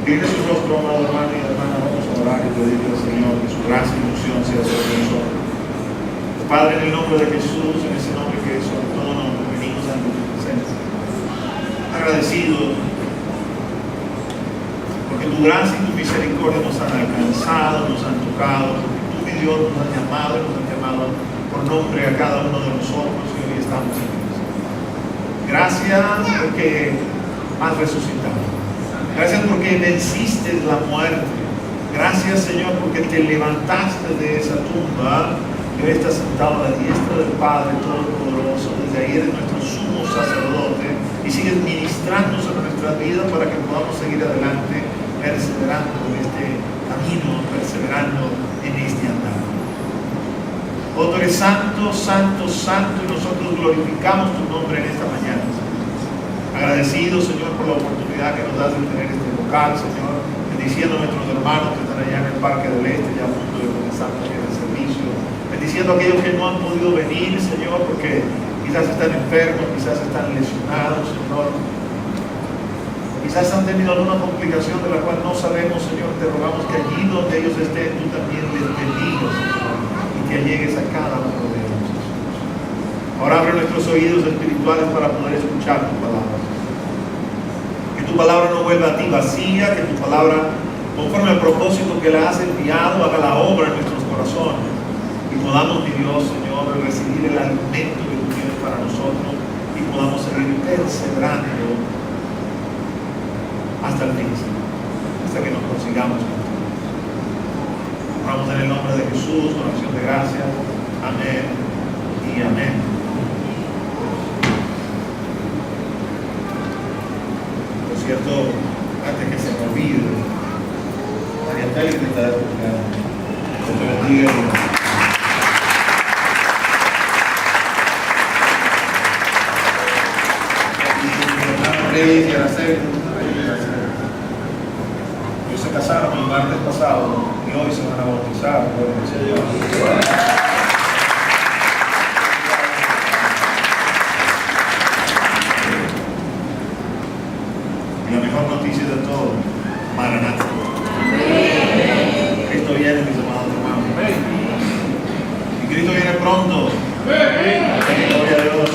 Incline su rostro, amado hermano y hermana, vamos a orar y pedirle al Señor que su gracia y unción sea sobre nosotros. Padre, en el nombre de Jesús, en ese nombre que es sobre todo nombre, venimos ante tu presencia. Agradecidos porque tu gracia y tu misericordia nos han alcanzado, nos han tocado, porque tú, mi Dios, nos has llamado y nos has llamado por nombre a cada uno de nosotros y hoy estamos aquí. Gracias porque has resucitado. Gracias porque venciste la muerte. Gracias, Señor, porque te levantaste de esa tumba y hoy estás sentado a la diestra del Padre Todopoderoso. Desde ahí eres nuestro sumo sacerdote y sigues ministrando sobre nuestra vida para que podamos seguir adelante, perseverando en este camino, perseverando en este andar. Oh, tú eres santo, santo, santo, y nosotros glorificamos tu nombre en esta mañana. Agradecido, Señor, por la oportunidad que nos das de tener este local, Señor, bendiciendo a nuestros hermanos que están allá en el Parque del Este, ya a punto de comenzar también el servicio, bendiciendo a aquellos que no han podido venir, Señor, porque quizás están enfermos, quizás están lesionados, Señor, quizás han tenido alguna complicación de la cual no sabemos, Señor. Te rogamos que allí donde ellos estén, tú también les bendigas, Señor, y que llegues a cada uno de ellos. Ahora abre nuestros oídos espirituales para poder escuchar tu palabra. Que tu palabra no vuelva a ti vacía, que tu palabra, conforme al propósito que la has enviado, haga la obra en nuestros corazones y podamos, mi Dios, Señor, recibir el alimento que tú tienes para nosotros y podamos seguir perseverando hasta el fin, hasta que nos consigamos. Oramos en el nombre de Jesús, oración de gracias. Amén y amén. Por cierto, antes que se me olvide, María Teli te está escuchando. Dios te bendiga. Y Araceli, ellos se casaron el martes pasado y hoy se van a bautizar. Y la mejor noticia de todo, Maranatha. Cristo viene, mis amados hermanos. Y Cristo viene pronto. Gloria a Dios.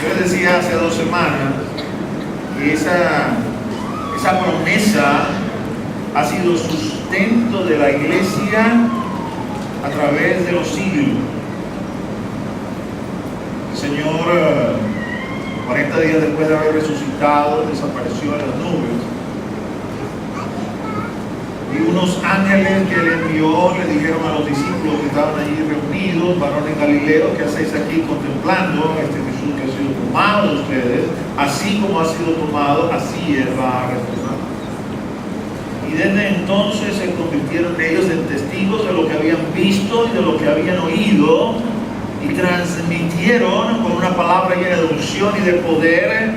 Yo les decía hace 2 semanas que esa promesa ha sido sustento de la iglesia a través de los siglos. El Señor, 40 días después de haber resucitado, desapareció en las nubes. Y unos ángeles que Él envió le dijeron a los discípulos que estaban allí reunidos: varones galileos, ¿qué hacéis aquí contemplando este Jesús que ha sido tomado de ustedes? Así como ha sido tomado, así Él va a retornar. Y desde entonces se convirtieron ellos en testigos de lo que habían visto y de lo que habían oído, y transmitieron con una palabra llena de unción y de poder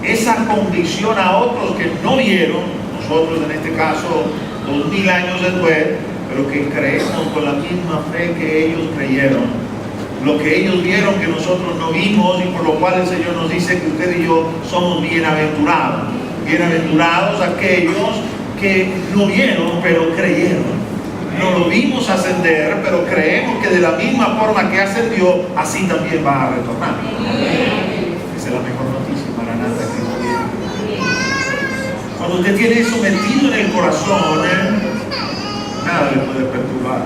esa convicción a otros que no vieron, nosotros en este caso 2000 años después, pero que creemos con la misma fe que ellos creyeron. Lo que ellos vieron que nosotros no vimos, y por lo cual el Señor nos dice que usted y yo somos bienaventurados. Bienaventurados aquellos que no vieron, pero creyeron. No lo vimos ascender, pero creemos que de la misma forma que ascendió, así también va a retornar. Esa es la mejor noticia, Maranatha, Cristo viene. Cuando usted tiene eso metido en el corazón, nada le puede perturbar.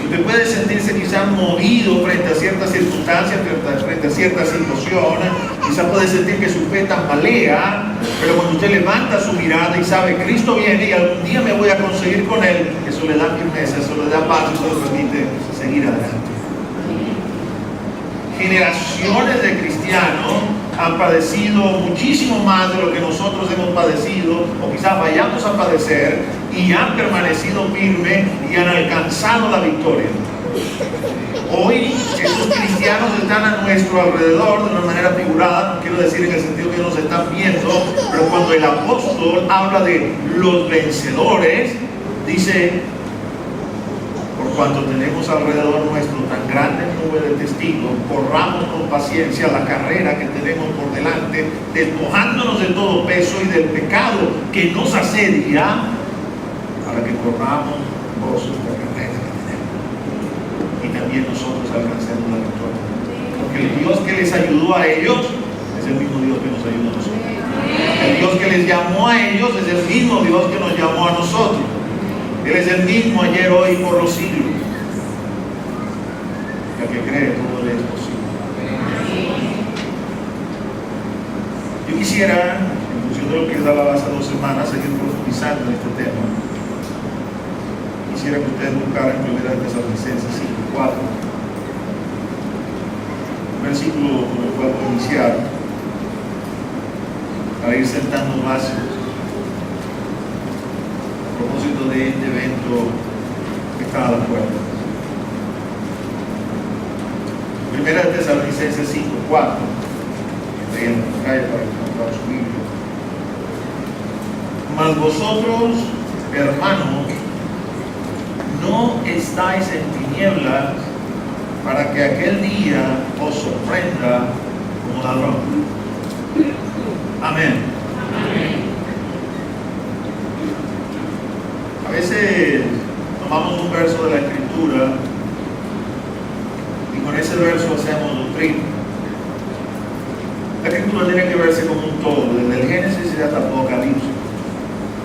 Usted puede sentirse quizás movido frente a ciertas circunstancias, frente a ciertas situaciones. Quizás puede sentir que su fe tambalea, pero cuando usted levanta su mirada y sabe que Cristo viene y algún día me voy a conseguir con Él, eso le da firmeza, eso le da paz, eso le permite seguir adelante. Generaciones de cristianos han padecido muchísimo más de lo que nosotros hemos padecido o quizás vayamos a padecer, y han permanecido firmes y han alcanzado la victoria. Hoy esos cristianos están a nuestro alrededor de una manera figurada, no quiero decir en el sentido que nos están viendo, pero cuando el apóstol habla de los vencedores, dice cuanto tenemos alrededor nuestro tan grande nube de testigos, corramos con paciencia la carrera que tenemos por delante, despojándonos de todo peso y del pecado que nos asedia, para que corramos gozo la carrera que tenemos. Y también nosotros alcancemos la victoria. Porque el Dios que les ayudó a ellos es el mismo Dios que nos ayuda a nosotros. El Dios que les llamó a ellos es el mismo Dios que nos llamó a nosotros. Él es el mismo ayer, hoy y por los siglos. El que cree, todo le es posible. Yo quisiera, en función de lo que daba hace 2 semanas, seguir profundizando en este tema. Quisiera que ustedes buscaran en 1 Tesalonicenses 5:4, un versículo con el cual puedo iniciar, para ir sentando bases a propósito de este evento que está a la puerta. 1 Tesalonicenses 5:4, que en la calle para encontrar su Biblia. Mas vosotros, hermanos, no estáis en tinieblas para que aquel día os sorprenda como ladrón. Amén. A veces tomamos un verso de la Escritura y con ese verso hacemos doctrina. La Escritura tiene que verse como un todo, desde el Génesis hasta el Apocalipsis.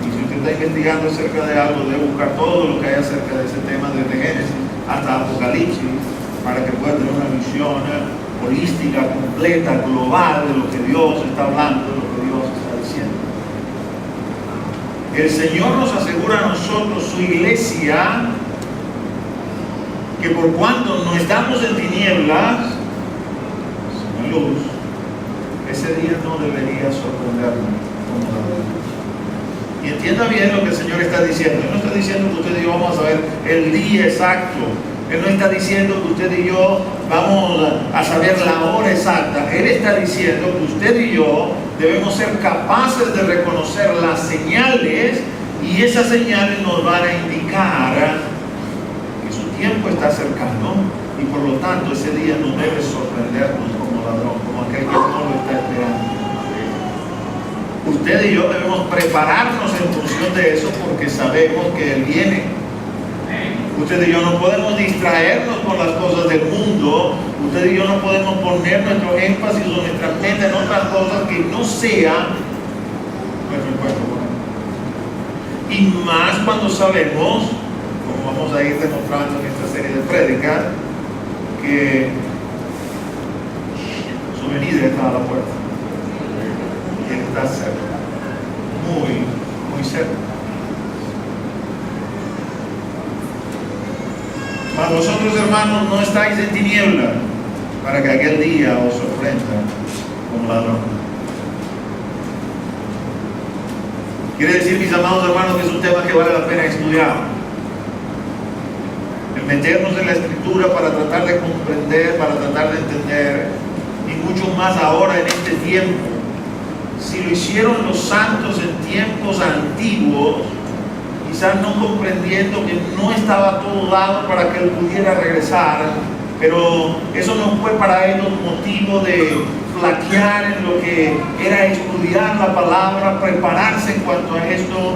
Y si usted está investigando acerca de algo, debe buscar todo lo que hay acerca de ese tema, desde Génesis hasta Apocalipsis, para que pueda tener una visión holística, completa, global de lo que Dios está hablando, de lo que Dios está diciendo. El Señor nos asegura a nosotros, su iglesia, que por cuanto no estamos en tinieblas, sino en luz, ese día no debería sorprendernos como la luz. Y entienda bien lo que el Señor está diciendo. Él no está diciendo que usted y yo vamos a saber el día exacto. Él no está diciendo que usted y yo vamos a saber la hora exacta. Él está diciendo que usted y yo debemos ser capaces de reconocer las señales, y esas señales nos van a indicar que su tiempo está cercano, y por lo tanto ese día no debe sorprendernos como ladrón, como aquel que no lo está esperando. Usted y yo debemos prepararnos en función de eso, porque sabemos que Él viene. Usted y yo no podemos distraernos con las cosas del mundo. Usted y yo no podemos poner nuestro énfasis o nuestra mente en otras cosas que no sea nuestro encuentro con Él. Y más cuando sabemos, como vamos a ir demostrando en esta serie de prédicas, que su venida está a la puerta. Y Él está cerca, muy, muy cerca. Mas vosotros, hermanos, no estáis en tinieblas para que aquel día os sorprenda como ladrón. Quiere decir, mis amados hermanos, que es un tema que vale la pena estudiar. El meternos en la Escritura para tratar de comprender, para tratar de entender, y mucho más ahora en este tiempo. Si lo hicieron los santos en tiempos antiguos, quizás no comprendiendo que no estaba todo dado para que Él pudiera regresar, pero eso no fue para ellos motivo de flaquear en lo que era estudiar la palabra, prepararse en cuanto a esto.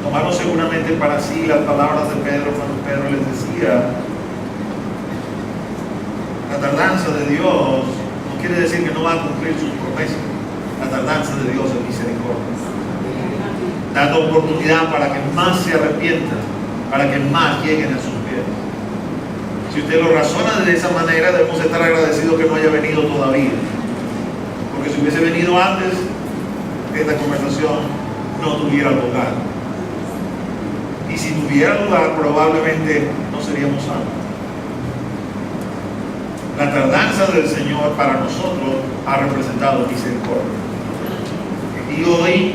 Tomaron seguramente para sí las palabras de Pedro cuando Pedro les decía: la tardanza de Dios no quiere decir que no va a cumplir sus promesas. La tardanza de Dios es misericordia, dando oportunidad para que más se arrepientan, para que más lleguen a sus pies. Si usted lo razona de esa manera, debemos estar agradecidos que no haya venido todavía, porque si hubiese venido antes, esta conversación no tuviera lugar, y si tuviera lugar, probablemente no seríamos salvos. La tardanza del Señor para nosotros ha representado misericordia. Y hoy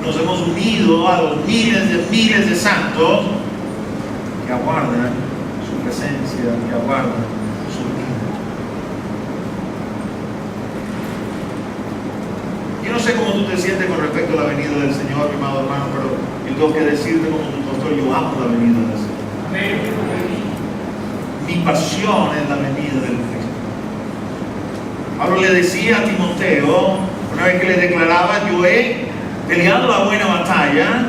nos hemos unido a los miles de santos que aguardan su presencia, que aguardan su venida. Yo no sé cómo tú te sientes con respecto a la venida del Señor, mi amado hermano, pero en yo tengo que decirte como tu pastor, yo amo la venida del Señor. Mi pasión es la venida del Cristo. Pablo le decía a Timoteo, una vez que le declaraba, yo he peleado la buena batalla,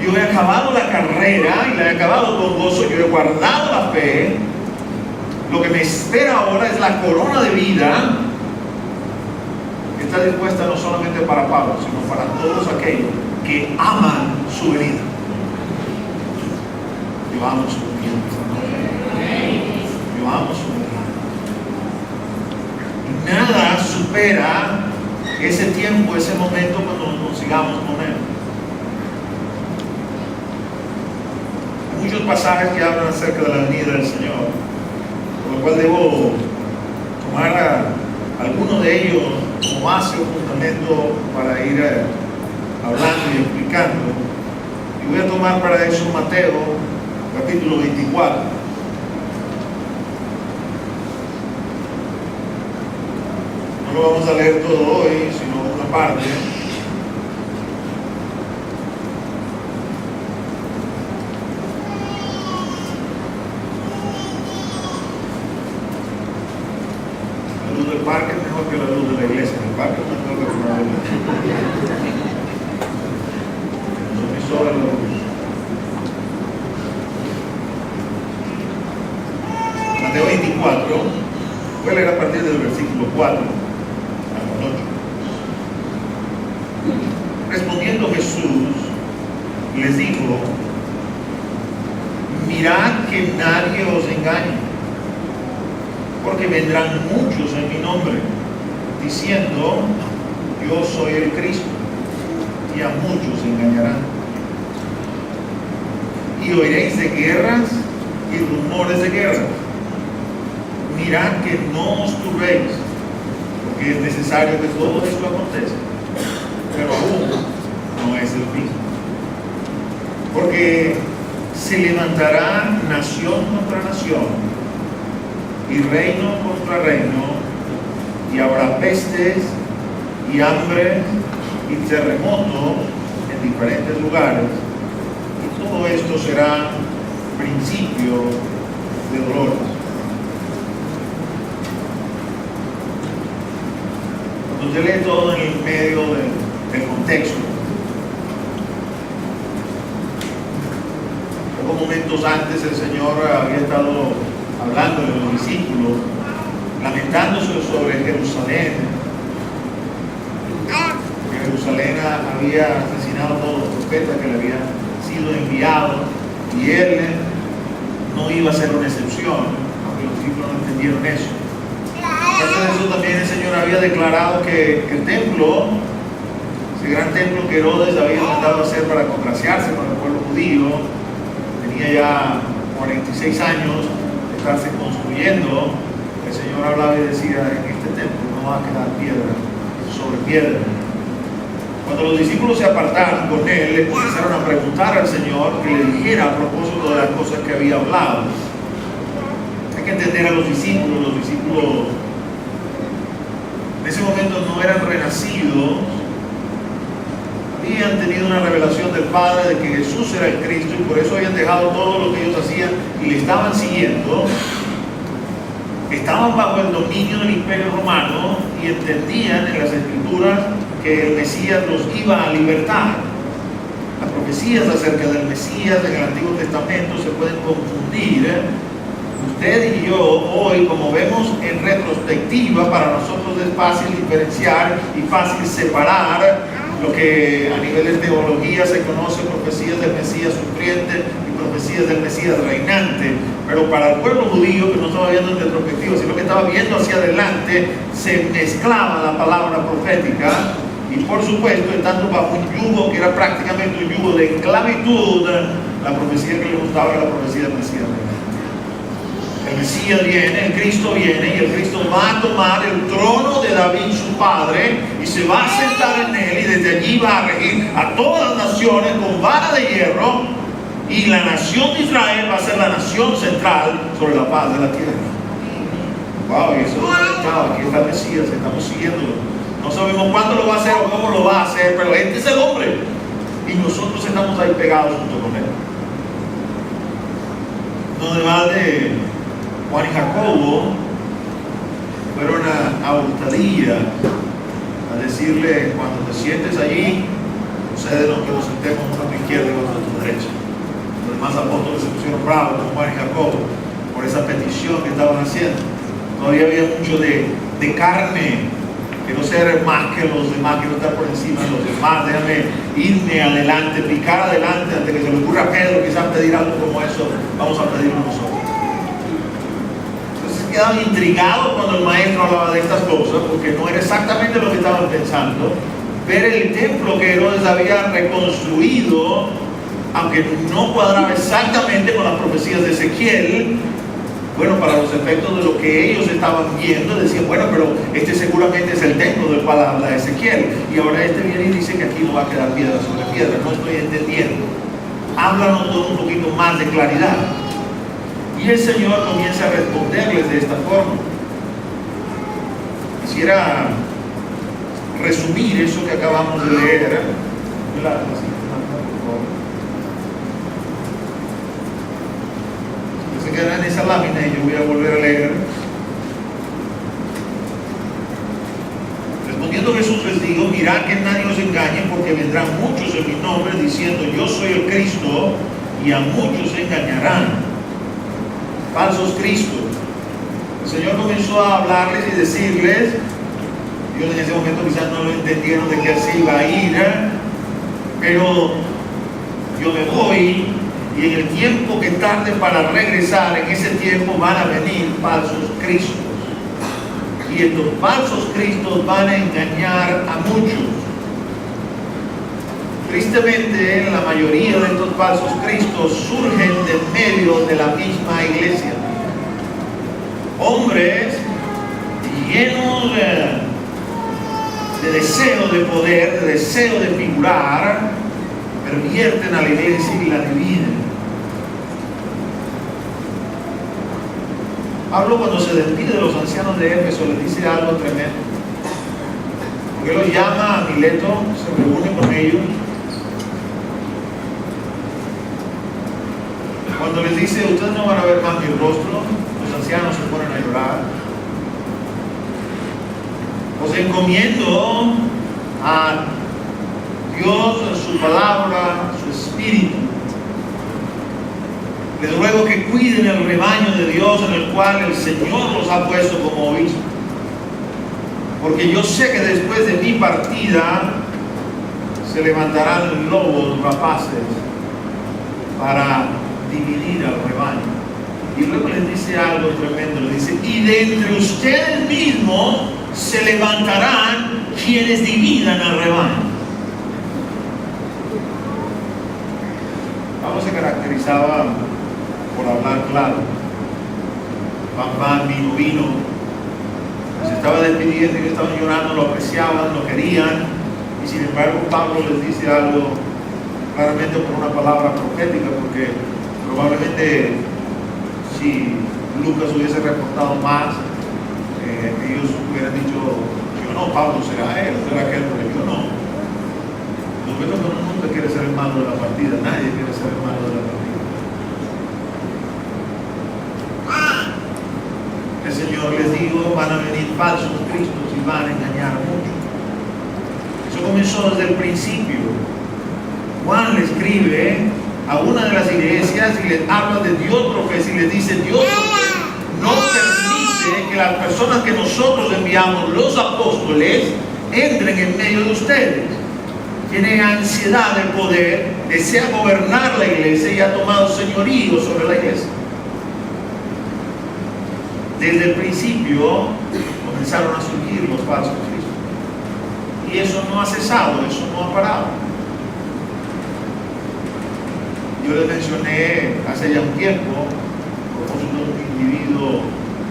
yo he acabado la carrera y la he acabado con gozo, yo he guardado la fe, lo que me espera ahora es la corona de vida, que está dispuesta no solamente para Pablo, sino para todos aquellos que aman su venida. Yo amo su venida. Yo amo su venida. Y nada supera ese tiempo, ese momento cuando nos consigamos con Él. Hay muchos pasajes que hablan acerca de la venida del Señor, por lo cual debo tomar algunos de ellos como base o fundamento para ir hablando y explicando. Y voy a tomar para eso Mateo capítulo 24. No lo vamos a leer todo hoy, sino una parte. La luz del parque es mejor que la luz de la iglesia. En el parque es mejor que la luz de la iglesia. Sobre la luz. Mateo 24, voy a leer a partir del versículo 4 al 8. Respondiendo Jesús, les dijo: mirad que nadie os engañe, porque vendrán muchos en mi nombre, diciendo, yo soy el Cristo, y a muchos engañarán. Y oiréis de guerras y rumores de guerras. Mirad que no os turbéis, porque es necesario que todo esto acontezca, pero aún no es el fin. Porque se levantará nación contra nación, y reino contra reino, y habrá pestes y hambre y terremoto en diferentes lugares. Todo esto será principio de dolores. Cuando usted lee todo en el medio del contexto, pocos momentos antes el Señor había estado hablando de los discípulos, lamentándose sobre Jerusalén. Jerusalén había asesinado a todos los profetas que le habían sido enviado, y él no iba a ser una excepción, aunque los discípulos no entendieron eso. Aparte de eso, también el Señor había declarado que el templo, ese gran templo que Herodes había mandado hacer para congraciarse con el pueblo judío, tenía ya 46 años de estarse construyendo. El Señor hablaba y decía: en este templo no va a quedar piedra sobre piedra. Cuando los discípulos se apartaron con él, le comenzaron a preguntar al Señor que le dijera a propósito de las cosas que había hablado. Hay que entender a los discípulos. Los discípulos en ese momento no eran renacidos, habían tenido una revelación del Padre de que Jesús era el Cristo, y por eso habían dejado todo lo que ellos hacían y le estaban siguiendo. Estaban bajo el dominio del Imperio Romano y entendían en las Escrituras que el Mesías los iba a libertar. Las profecías acerca del Mesías en el Antiguo Testamento se pueden confundir. Usted y yo hoy, como vemos en retrospectiva, para nosotros es fácil diferenciar y fácil separar lo que a nivel de teología se conoce profecías del Mesías sufriente y profecías del Mesías reinante. Pero para el pueblo judío, que no estaba viendo en retrospectiva, sino que estaba viendo hacia adelante, se mezclaba la palabra profética. Y por supuesto, estando bajo un yugo que era prácticamente un yugo de esclavitud, la profecía que le gustaba era la profecía del Mesías reinante. El Mesías viene, el Cristo viene, y el Cristo va a tomar el trono de David, su padre, y se va a sentar en él, y desde allí va a regir a todas las naciones con vara de hierro, y la nación de Israel va a ser la nación central sobre la paz de la tierra. Wow, y eso aquí está el Mesías, estamos siguiéndolo. No sabemos cuándo lo va a hacer o cómo lo va a hacer, pero este es el hombre. Y nosotros estamos ahí pegados junto con él. Donde va de Juan y Jacobo, fueron a Hurtadilla a decirle: cuando te sientes allí, concédenos que nos sentemos uno a tu izquierda y otro a tu derecha. Los demás apóstoles se pusieron bravos con Juan y Jacobo por esa petición que estaban haciendo. Todavía había mucho de carne, que no ser más que los demás, que no estar por encima de los demás. Déjame irme adelante, picar adelante antes que se le ocurra a Pedro quizás pedir algo como eso. Vamos a pedirlo nosotros. Entonces quedaban intrigados cuando el maestro hablaba de estas cosas, porque no era exactamente lo que estaban pensando. Ver el templo que Herodes había reconstruido, aunque no cuadraba exactamente con las profecías de Ezequiel, bueno, para los efectos de lo que ellos estaban viendo, decían: bueno, pero este seguramente es el templo del cual habla Ezequiel, y ahora este viene y dice que aquí no va a quedar piedra sobre piedra. No estoy entendiendo. Háblanos todo un poquito más de claridad. Y el Señor comienza a responderles de esta forma. Quisiera resumir eso que acabamos de leer. Se quedará en esa lámina y yo voy a volver a leer. Respondiendo Jesús les dijo: mirad que nadie os engañe, porque vendrán muchos en mi nombre diciendo: yo soy el Cristo, y a muchos se engañarán. Falsos Cristos. El Señor comenzó a hablarles y decirles, ellos en ese momento quizás no lo entendieron de que así iba a ir, pero yo me voy, y en el tiempo que tarde para regresar, en ese tiempo van a venir falsos Cristos. Y estos falsos Cristos van a engañar a muchos. Tristemente, la mayoría de estos falsos Cristos surgen de medio de la misma iglesia. Hombres llenos de deseo de poder, de deseo de figurar, pervierten a la iglesia y la dividen. Pablo, cuando se despide de los ancianos de Éfeso, les dice algo tremendo. Porque los llama a Mileto, se reúne con ellos. Cuando les dice: ustedes no van a ver más mi rostro, los ancianos se ponen a llorar. Os encomiendo a Dios, su palabra, su espíritu. Les ruego que cuiden el rebaño de Dios en el cual el Señor los ha puesto como obispos. Porque yo sé que después de mi partida se levantarán lobos rapaces para dividir al rebaño. Y luego les dice algo tremendo, les dice: y de entre ustedes mismos se levantarán quienes dividan al rebaño. Pablo se caracterizaba por hablar claro. Pan, vino. Se estaba despidiendo y estaban llorando, lo apreciaban, lo querían, y sin embargo Pablo les dice algo claramente por una palabra profética, porque probablemente si Lucas hubiese reportado más, ellos hubieran dicho: yo no, Pablo será él, será aquel, pero yo no. Lo que nunca quiere ser el malo de la partida, nadie quiere ser el malo de la partida. El Señor les dijo: van a venir falsos cristos y van a engañar mucho. Eso comenzó desde el principio. Juan le escribe a una de las iglesias y les habla de Diótrefes y les dice: Diótrefes no permite que las personas que nosotros enviamos, los apóstoles, entren en medio de ustedes. Tiene ansiedad de poder, desea gobernar la iglesia y ha tomado señorío sobre la iglesia. Desde el principio comenzaron a surgir los falsos cristos. Y eso no ha cesado, eso no ha parado. Yo les mencioné hace ya un tiempo, a propósito de un individuo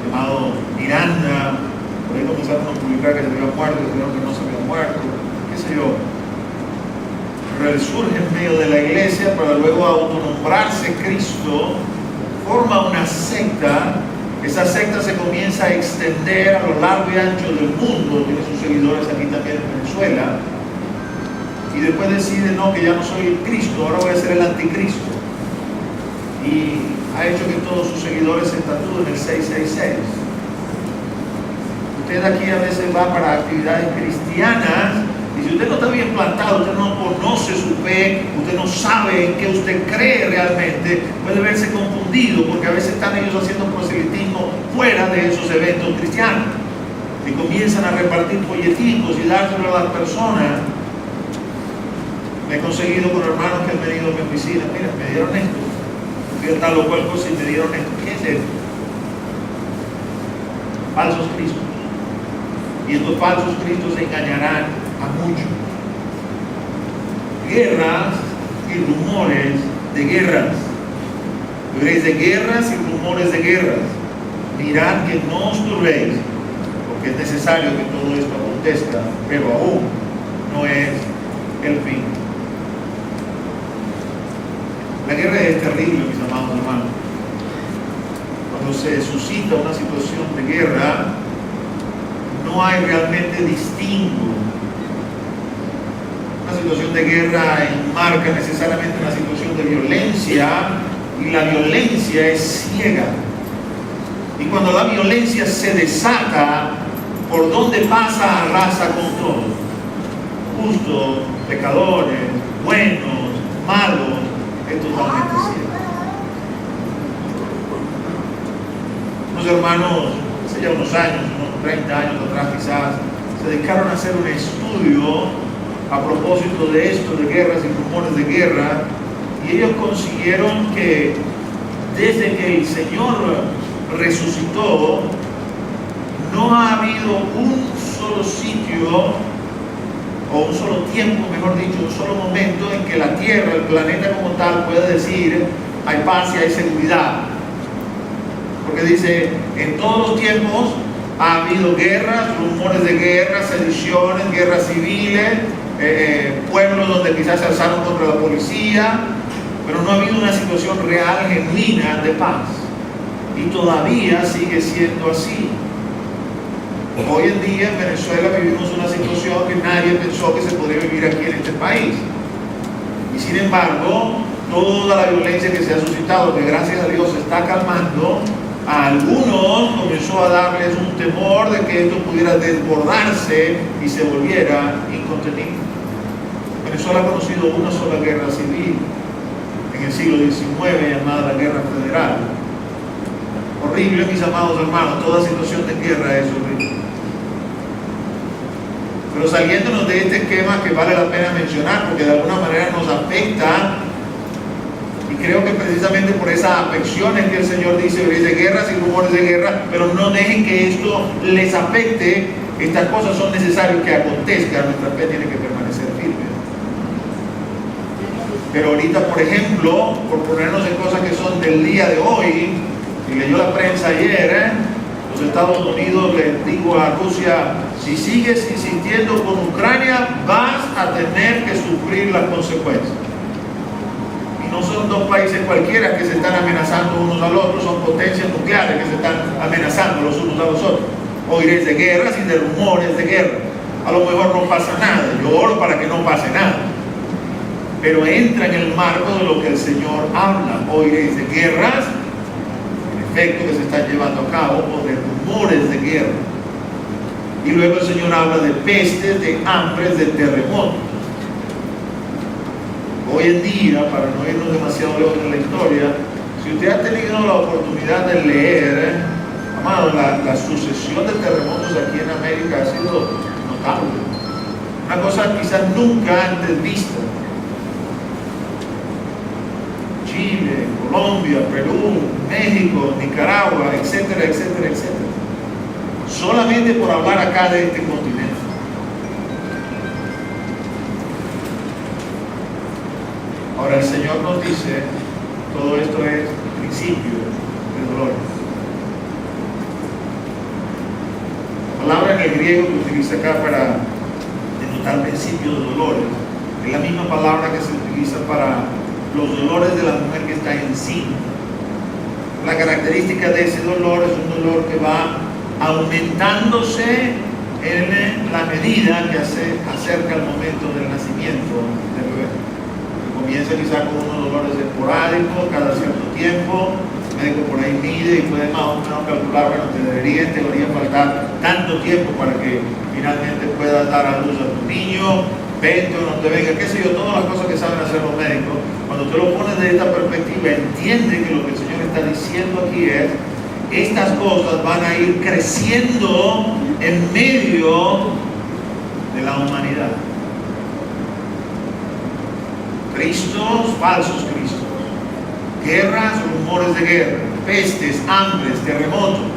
llamado Miranda. Por ahí comenzaron a publicar que se había muerto, dijeron que no se había muerto, qué sé yo. Pero él surge en medio de la iglesia para luego autonombrarse Cristo, forma una secta. Esa secta se comienza a extender a lo largo y ancho del mundo, tiene sus seguidores aquí también en Venezuela. y después decide, no, que ya no soy el Cristo, ahora voy a ser el anticristo. Y ha hecho que todos sus seguidores se tatúen el 666. Usted aquí a veces va para actividades cristianas y si usted no está bien plantado, usted no conoce su fe, usted no sabe en qué usted cree realmente, puede verse confundido porque a veces están ellos haciendo proselitismo fuera de esos eventos cristianos y comienzan a repartir folleticos y dárselo a las personas. Me he conseguido con hermanos que han venido a mi oficina, mira, me dieron esto, fui a tal o cual cosa y me dieron esto. ¿Qué es esto? Falsos cristos. Y estos falsos cristos engañarán a muchos. Guerras y rumores de guerras. Oiréis de guerras y rumores de guerras. Mirad que no os turbéis, porque es necesario que todo esto acontezca, pero aún no es el fin. La guerra es terrible, mis amados hermanos. Cuando se suscita una situación de guerra, no hay realmente distingo. Una situación de guerra enmarca necesariamente una situación de violencia, y la violencia es ciega. Y cuando la violencia se desata, por donde pasa arrasa con todo. Justos, pecadores, buenos, malos, es totalmente ciego. Unos hermanos, hace ya unos años, unos 30 años atrás quizás, se dedicaron a hacer un estudio a propósito de esto, de guerras y rumores de guerra, y ellos consiguieron que desde que el Señor resucitó, no ha habido un solo sitio, o un solo tiempo, mejor dicho, un solo momento en que la Tierra, el planeta como tal, pueda decir hay paz y hay seguridad. Porque dice, en todos los tiempos ha habido guerras, rumores de guerras, sediciones, guerras civiles, pueblos donde quizás se alzaron contra la policía, pero no ha habido una situación real, genuina de paz. Y todavía sigue siendo así. Hoy en día en Venezuela vivimos una situación que nadie pensó que se podría vivir aquí en este país. Y sin embargo, toda la violencia que se ha suscitado, que gracias a Dios se está calmando, a algunos comenzó a darles un temor de que esto pudiera desbordarse y se volviera incontenible. Venezuela ha conocido una sola guerra civil en el siglo XIX, llamada la Guerra Federal. Horrible, mis amados hermanos, toda situación de guerra es horrible. Pero saliéndonos de este esquema que vale la pena mencionar, porque de alguna manera nos afecta, y creo que precisamente por esa afección es que el Señor dice, oréis de guerras y rumores de guerra, pero no dejen que esto les afecte. Estas cosas son necesarias que acontezcan, nuestra fe tiene que permanecer firme. Pero ahorita, por ejemplo, por ponernos en cosas que son del día de hoy, y leyó la prensa ayer, los Estados Unidos les dijo a Rusia, si sigues insistiendo con Ucrania, vas a tener que sufrir las consecuencias. Y no son dos países cualquiera que se están amenazando unos a los otros, son potencias nucleares que se están amenazando los unos a los otros. Oiréis de guerras y de rumores de guerra. A lo mejor no pasa nada, yo oro para que no pase nada. Pero entra en el marco de lo que el Señor habla. Oiréis de guerras, que se están llevando a cabo, o de rumores de guerra. Y luego el Señor habla de pestes, de hambres, de terremotos. Hoy en día, para no irnos demasiado lejos en la historia, si usted ha tenido la oportunidad de leer, amado, la sucesión de terremotos aquí en América ha sido notable. Una cosa quizás nunca antes vista. Chile, Colombia, Perú, México, Nicaragua, etcétera, etcétera, etcétera. Solamente por hablar acá de este continente. Ahora el Señor nos dice, todo esto es principio de dolor. La palabra en el griego que utiliza acá para denotar principio de dolores es la misma palabra que se utiliza para los dolores de la mujer que está encima. La característica de ese dolor es un dolor que va aumentándose en la medida que acerca el momento del nacimiento del bebé. Comienza quizás con unos dolores esporádicos cada cierto tiempo, el médico por ahí mide y puede más o menos calcular, bueno, te debería en teoría faltar tanto tiempo para que finalmente puedas dar a luz a tu niño, 20 o no te venga, qué sé yo, todas las cosas que saben hacer los médicos. Cuando tú lo pones desde esta perspectiva, entiende que lo que el Señor está diciendo aquí es: estas cosas van a ir creciendo en medio de la humanidad. Cristos, falsos cristos, guerras, rumores de guerra, pestes, hambres, terremotos.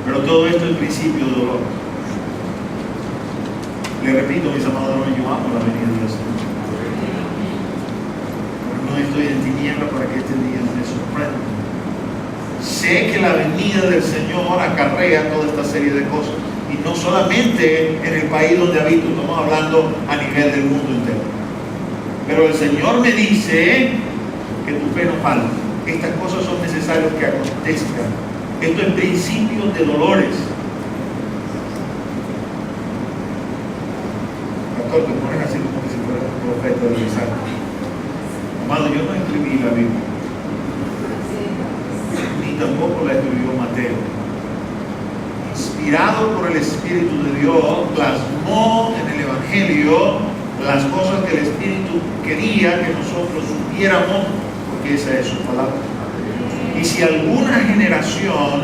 Pero todo esto es el principio de dolor. Le repito, mis amados hermanos, yo amo la venida de Dios. Pero no estoy en tiniebla para que este día me sorprenda. Sé que la venida del Señor acarrea toda esta serie de cosas. Y no solamente en el país donde habito, estamos hablando a nivel del mundo entero. Pero el Señor me dice que tu fe no falte. Estas cosas son necesarias que acontezcan. Esto es principio de dolores. Pastor, te ponen así como que si fuera un profeta de mensaje. Amado, yo no escribí la Biblia. Ni tampoco la escribió Mateo. Inspirado por el Espíritu de Dios, plasmó en el Evangelio las cosas que el Espíritu quería que nosotros supiéramos, porque esa es su palabra. Y si alguna generación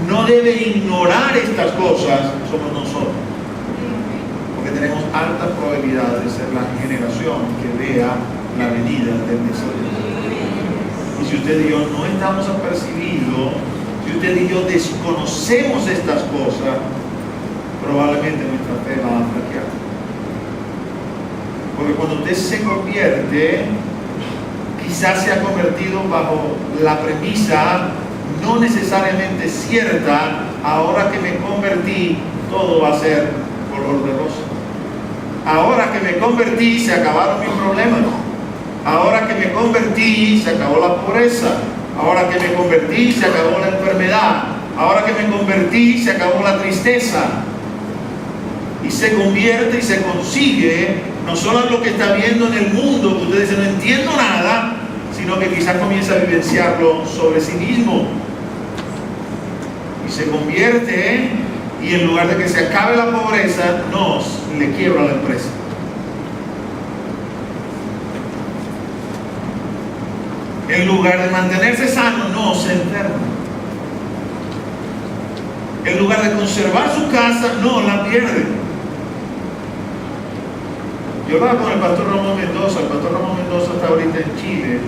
no debe ignorar estas cosas, somos nosotros, porque tenemos alta probabilidad de ser la generación que vea la venida del Mesías. Y si usted y yo no estamos apercibidos, si usted y yo desconocemos estas cosas, probablemente nuestra fe va a flaquear. Porque cuando usted se convierte, quizás se ha convertido bajo la premisa no necesariamente cierta: ahora que me convertí, todo va a ser color de rosa. Ahora que me convertí, se acabaron mis problemas. Ahora que me convertí, se acabó la pobreza. Ahora que me convertí, se acabó la enfermedad. Ahora que me convertí, se acabó la tristeza. Y se convierte y se consigue no solo lo que está viendo en el mundo, que usted dice no entiendo nada, sino que quizás comienza a vivenciarlo sobre sí mismo. Y se convierte, y en lugar de que se acabe la pobreza, no, le quiebra la empresa. En lugar de mantenerse sano, no, se enferma. En lugar de conservar su casa, no, la pierde. Yo hablaba con el pastor Ramón Mendoza. El pastor Ramón Mendoza está ahorita en Chile,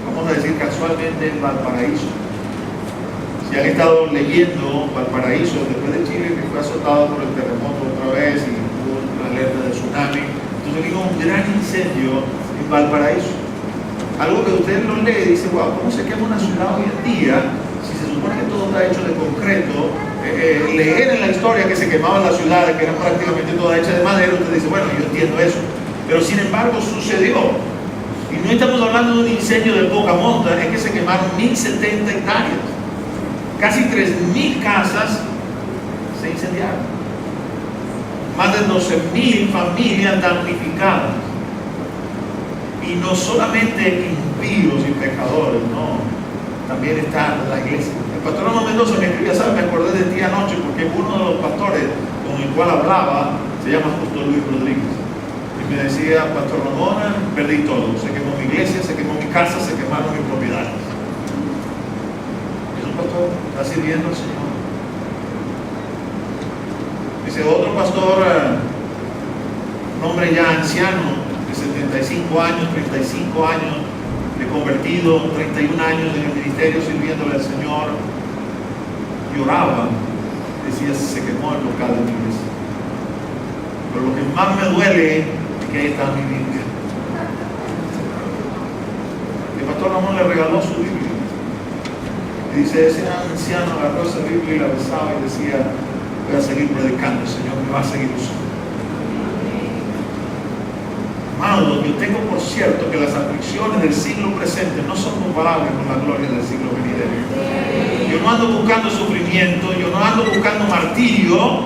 vamos a decir casualmente en Valparaíso. Si han estado leyendo Valparaíso, después de Chile, que fue azotado por el terremoto otra vez y hubo una alerta de tsunami, entonces vino un gran incendio en Valparaíso. Algo que usted lo lee y dice: wow, ¿cómo se quema una ciudad hoy en día si se supone que todo está hecho de concreto? Leer en la historia que se quemaban las ciudades, que eran prácticamente todas hechas de madera, usted dice: bueno, yo entiendo eso. Pero sin embargo sucedió. Y no estamos hablando de un incendio de poca monta, es que se quemaron 1070 hectáreas. Casi 3000 casas se incendiaron. Más de 12.000 familias damnificadas. Y no solamente impíos y pecadores, no. También está la iglesia. El pastor Ramón Mendoza me escribía: ¿sabes? Me acordé de ti anoche porque uno de los pastores con el cual hablaba se llama justo Luis Rodríguez. Y me decía: Pastor Ramón, perdí todo. Se quemó mi iglesia, se quemó mi casa, se quemaron mis propiedades. Es un pastor, está sirviendo al Señor. Dice otro pastor, un hombre ya anciano, de 75 años, 35 años, de convertido, 31 años en el ministerio sirviéndole al Señor, lloraba, decía: se quemó el local de mi iglesia. Pero lo que más me duele es que ahí está mi Biblia. El pastor Ramón le regaló su Biblia. Y dice: ese anciano agarró esa Biblia y la besaba y decía: voy a seguir predicando, el Señor me va a seguir usando. Amado, yo tengo por cierto que las aflicciones del siglo presente no son comparables con la gloria del siglo venidero. Yo no ando buscando sufrimiento, yo no ando buscando martirio,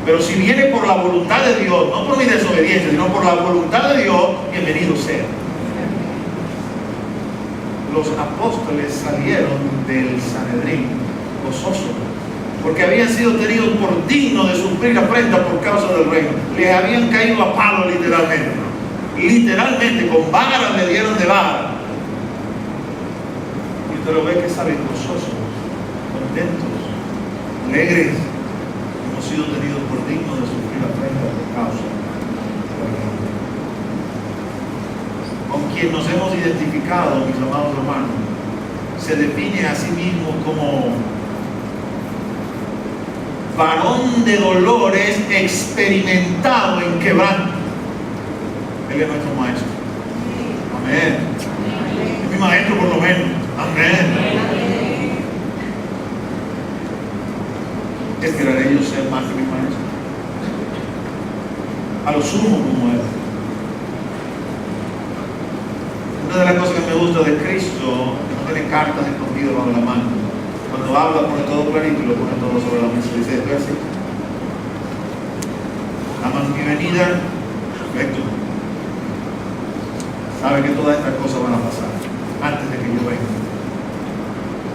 Pero si viene por la voluntad de Dios, no por mi desobediencia, sino por la voluntad de Dios, bienvenido sea. Los apóstoles salieron del Sanedrín gozosos, porque habían sido tenidos por dignos de sufrir afrenta por causa del reino. Les habían caído a palo literalmente. Literalmente, con vara le dieron de vara. Y usted lo ve que salen gozosos, contentos, alegres. Hemos sido tenidos por dignos de sufrir afrenta por causa del reino. Con quien nos hemos identificado, mis amados hermanos, se define a sí mismo como varón de dolores, experimentado en quebranto. Él es nuestro maestro. Amén. Es mi maestro por lo menos. Amén. Esperaré yo ser más que mi maestro. A lo sumo como él. Una de las cosas que me gusta de Cristo es que no tiene cartas escondidas bajo la mano. Cuando habla pone todo clarito y lo pone todo sobre la mesa. Dice, esto es así. Aman mi venida, perfecto. Sabe que todas estas cosas van a pasar antes de que yo venga.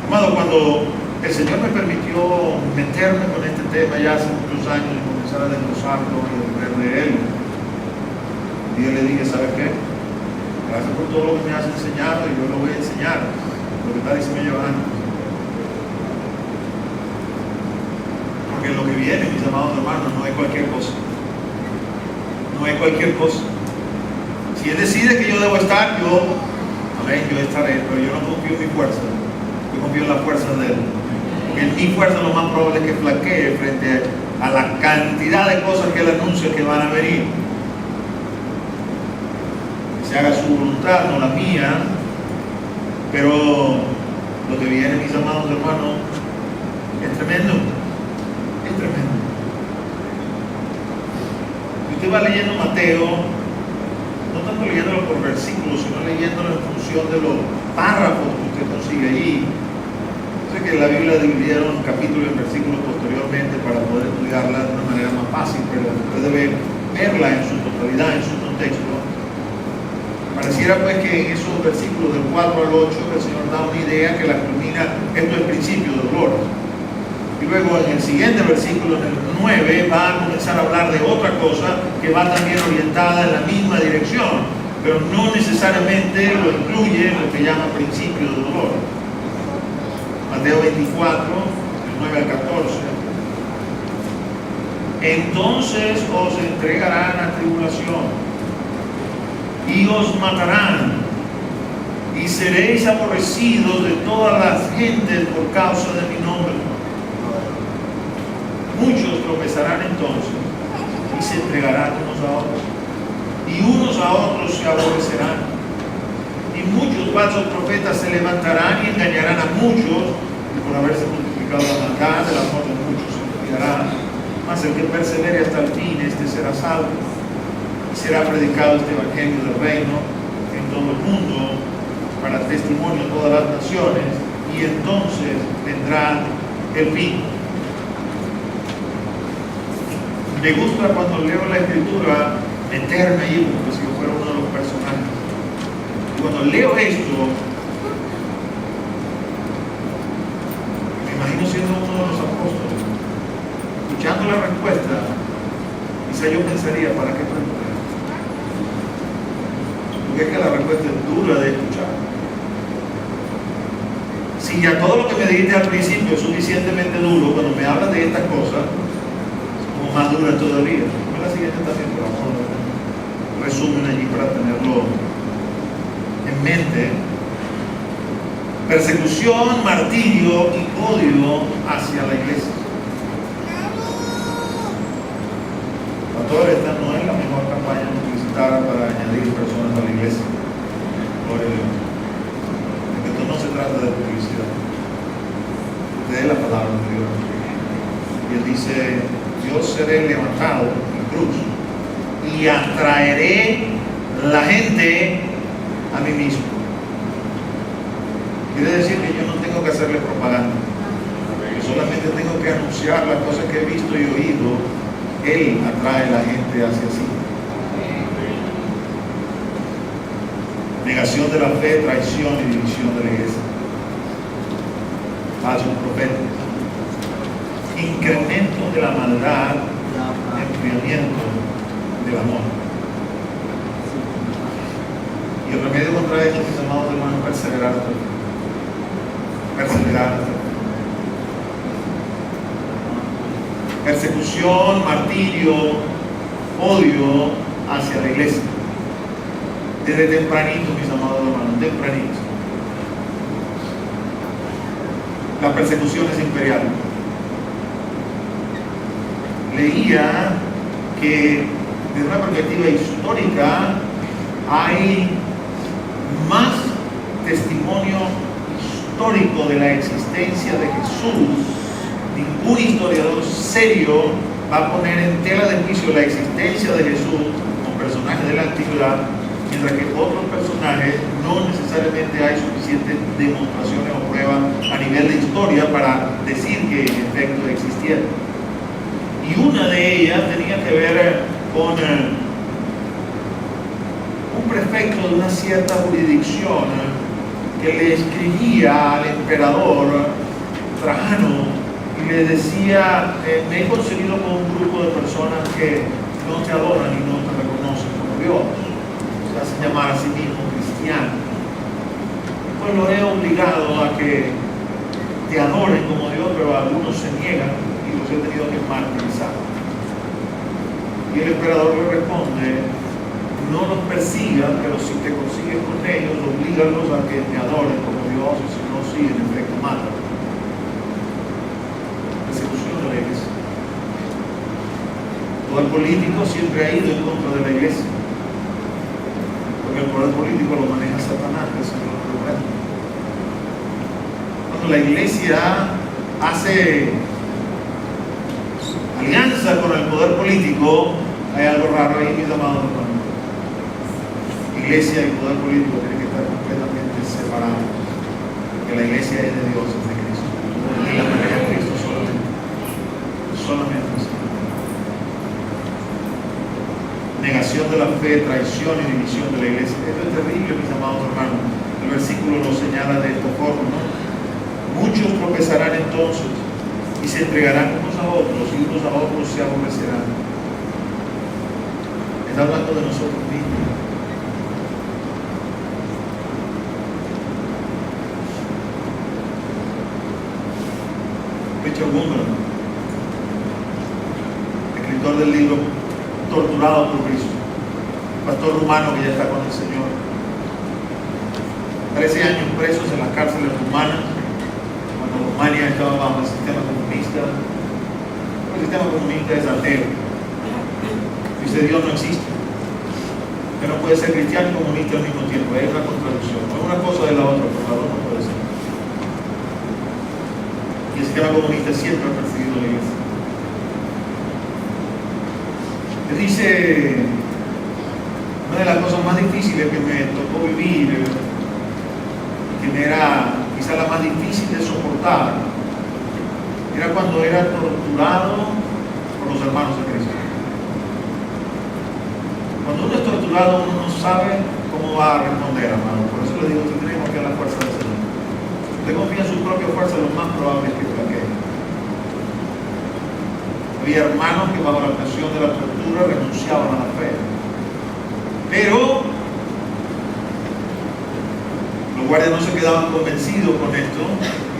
Amado, cuando el Señor me permitió meterme con este tema ya hace muchos años y comenzar a desglosarlo y a aprender de él, y yo le dije, ¿sabe qué? Gracias por todo lo que me has enseñado y yo lo voy a enseñar. Lo que tal y se me lleva antes. Porque lo que viene, mis amados hermanos, no es cualquier cosa. No es cualquier cosa. Si Él decide que yo debo estar, amén, yo estaré, pero yo no confío en mi fuerza. Yo confío en la fuerza de Él. Porque en mi fuerza lo más probable es que flaquee frente a la cantidad de cosas que Él anuncia que van a venir. Que se haga su voluntad, no la mía. Pero lo que viene, mis amados hermanos, es tremendo. Es tremendo. Y usted va leyendo Mateo, no tanto leyéndolo por versículos, sino leyéndolo en función de los párrafos que usted consigue ahí. Sé que la Biblia dividieron capítulos y versículos posteriormente para poder estudiarla de una manera más fácil, pero usted debe verla en su totalidad, en su contexto. Pareciera pues que en esos versículos del 4 al 8 el Señor da una idea que la culmina, esto es el principio de dolores. Y luego en el siguiente versículo, en el 9, va a comenzar a hablar de otra cosa que va también orientada en la misma dirección, pero no necesariamente lo incluye en lo que llama principio de dolor. Mateo 24, del 9 al 14. Entonces os entregarán a tribulación y os matarán y seréis aborrecidos de todas las gentes por causa de mi nombre. Muchos tropezarán entonces y se entregarán unos a otros, y unos a otros se aborrecerán, y muchos falsos profetas se levantarán y engañarán a muchos, y por haberse multiplicado la maldad, el amor de muchos se enfriará. Mas el que persevere hasta el fin, este será salvo. Y será predicado este evangelio del reino en todo el mundo para testimonio a todas las naciones, y entonces vendrá el fin. Me gusta cuando leo la escritura meterme ahí como si yo fuera uno de los personajes. Y cuando leo esto, me imagino siendo uno de los apóstoles, escuchando la respuesta, quizá yo pensaría, ¿para qué preguntar? Porque es que la respuesta es dura de escuchar. Si ya todo lo que me dijiste al principio es suficientemente duro, cuando me hablas de estas cosas, como más dura todavía. La siguiente también, pero vamos a un resumen allí para tenerlo en mente. Persecución, martirio y odio hacia la iglesia. Pastor, esta no es la mejor campaña publicitaria para añadir personas a la iglesia. Gloria a Dios. Esto no se trata de publicidad. Esta es la palabra de Dios. Y Él dice, yo seré levantado en cruz y atraeré la gente a mí mismo. Quiere decir que yo no tengo que hacerle propaganda. Yo solamente tengo que anunciar las cosas que he visto y oído Él atrae a la gente hacia sí. Negación de la fe, traición y división de la iglesia. Falsos profetas. Incremento de la maldad, enfriamiento del amor. Y el remedio contra esto, mis amados hermanos, perseverar hasta el fin. Perseverar hasta el fin. Persecución, martirio, odio hacia la iglesia. Desde tempranito, mis amados hermanos, tempranito. Las persecuciones imperiales. Leía que desde una perspectiva histórica hay más testimonio histórico de la existencia de Jesús. Ningún historiador serio va a poner en tela de juicio la existencia de Jesús como personaje de la antigüedad, mientras que otros personajes no necesariamente hay suficientes demostraciones o pruebas a nivel de historia para decir que en efecto existieron. Y una de ellas tenía que ver con un prefecto de una cierta jurisdicción que le escribía al emperador Trajano y le decía: me he conseguido con un grupo de personas que no te adoran y no te reconocen como Dios, se hacen llamar a sí mismos cristianos, pues los he obligado a que te adoren como Dios, pero algunos se niegan y los he tenido que martirizar. Y el emperador le responde: no los persigas, pero si te consigues con ellos, oblígalos a que te adoren como Dios, y si no, sí, en efecto, mátalos. Persecución de la iglesia. El poder político siempre ha ido en contra de la iglesia, porque el poder político lo maneja Satanás, que es el problema. Cuando la iglesia hace alianza con el poder político, hay algo raro ahí, mis amados hermanos. Iglesia y poder político tienen que estar completamente separados, que la iglesia es de Dios, es de Cristo, y la maneja Cristo solamente así. Negación de la fe, traición y división de la iglesia. Esto es terrible, mis amados hermanos. El versículo lo señala de esta forma, ¿no? Muchos tropezarán entonces y se entregarán unos a otros, y unos a otros se aborrecerán. Está hablando de nosotros mismos. Richard Wurmbrand, escritor del libro Torturado por Cristo, pastor rumano que ya está con el Señor, 13 años presos en las cárceles rumanas, cuando Rumania estaba bajo el sistema comunista. El sistema comunista es ateo, dice Dios no existe, que no puede ser cristiano y comunista al mismo tiempo. Hay una contradicción, no es una cosa de la otra, por favor, no puede ser. Y el sistema comunista siempre ha perseguido a la iglesia. Dice: una de las cosas más difíciles que me tocó vivir, que me era quizá la más difícil de soportar, era cuando era torturado por los hermanos de Cristo. Cuando uno es torturado, uno no sabe cómo va a responder, hermano. Por eso le digo que tenemos que a la fuerza del Señor. Usted confía en su propia fuerza, lo más probable es que flaquee. Había hermanos que bajo la presión de la tortura renunciaban a la fe. Pero los guardias no se quedaban convencidos con esto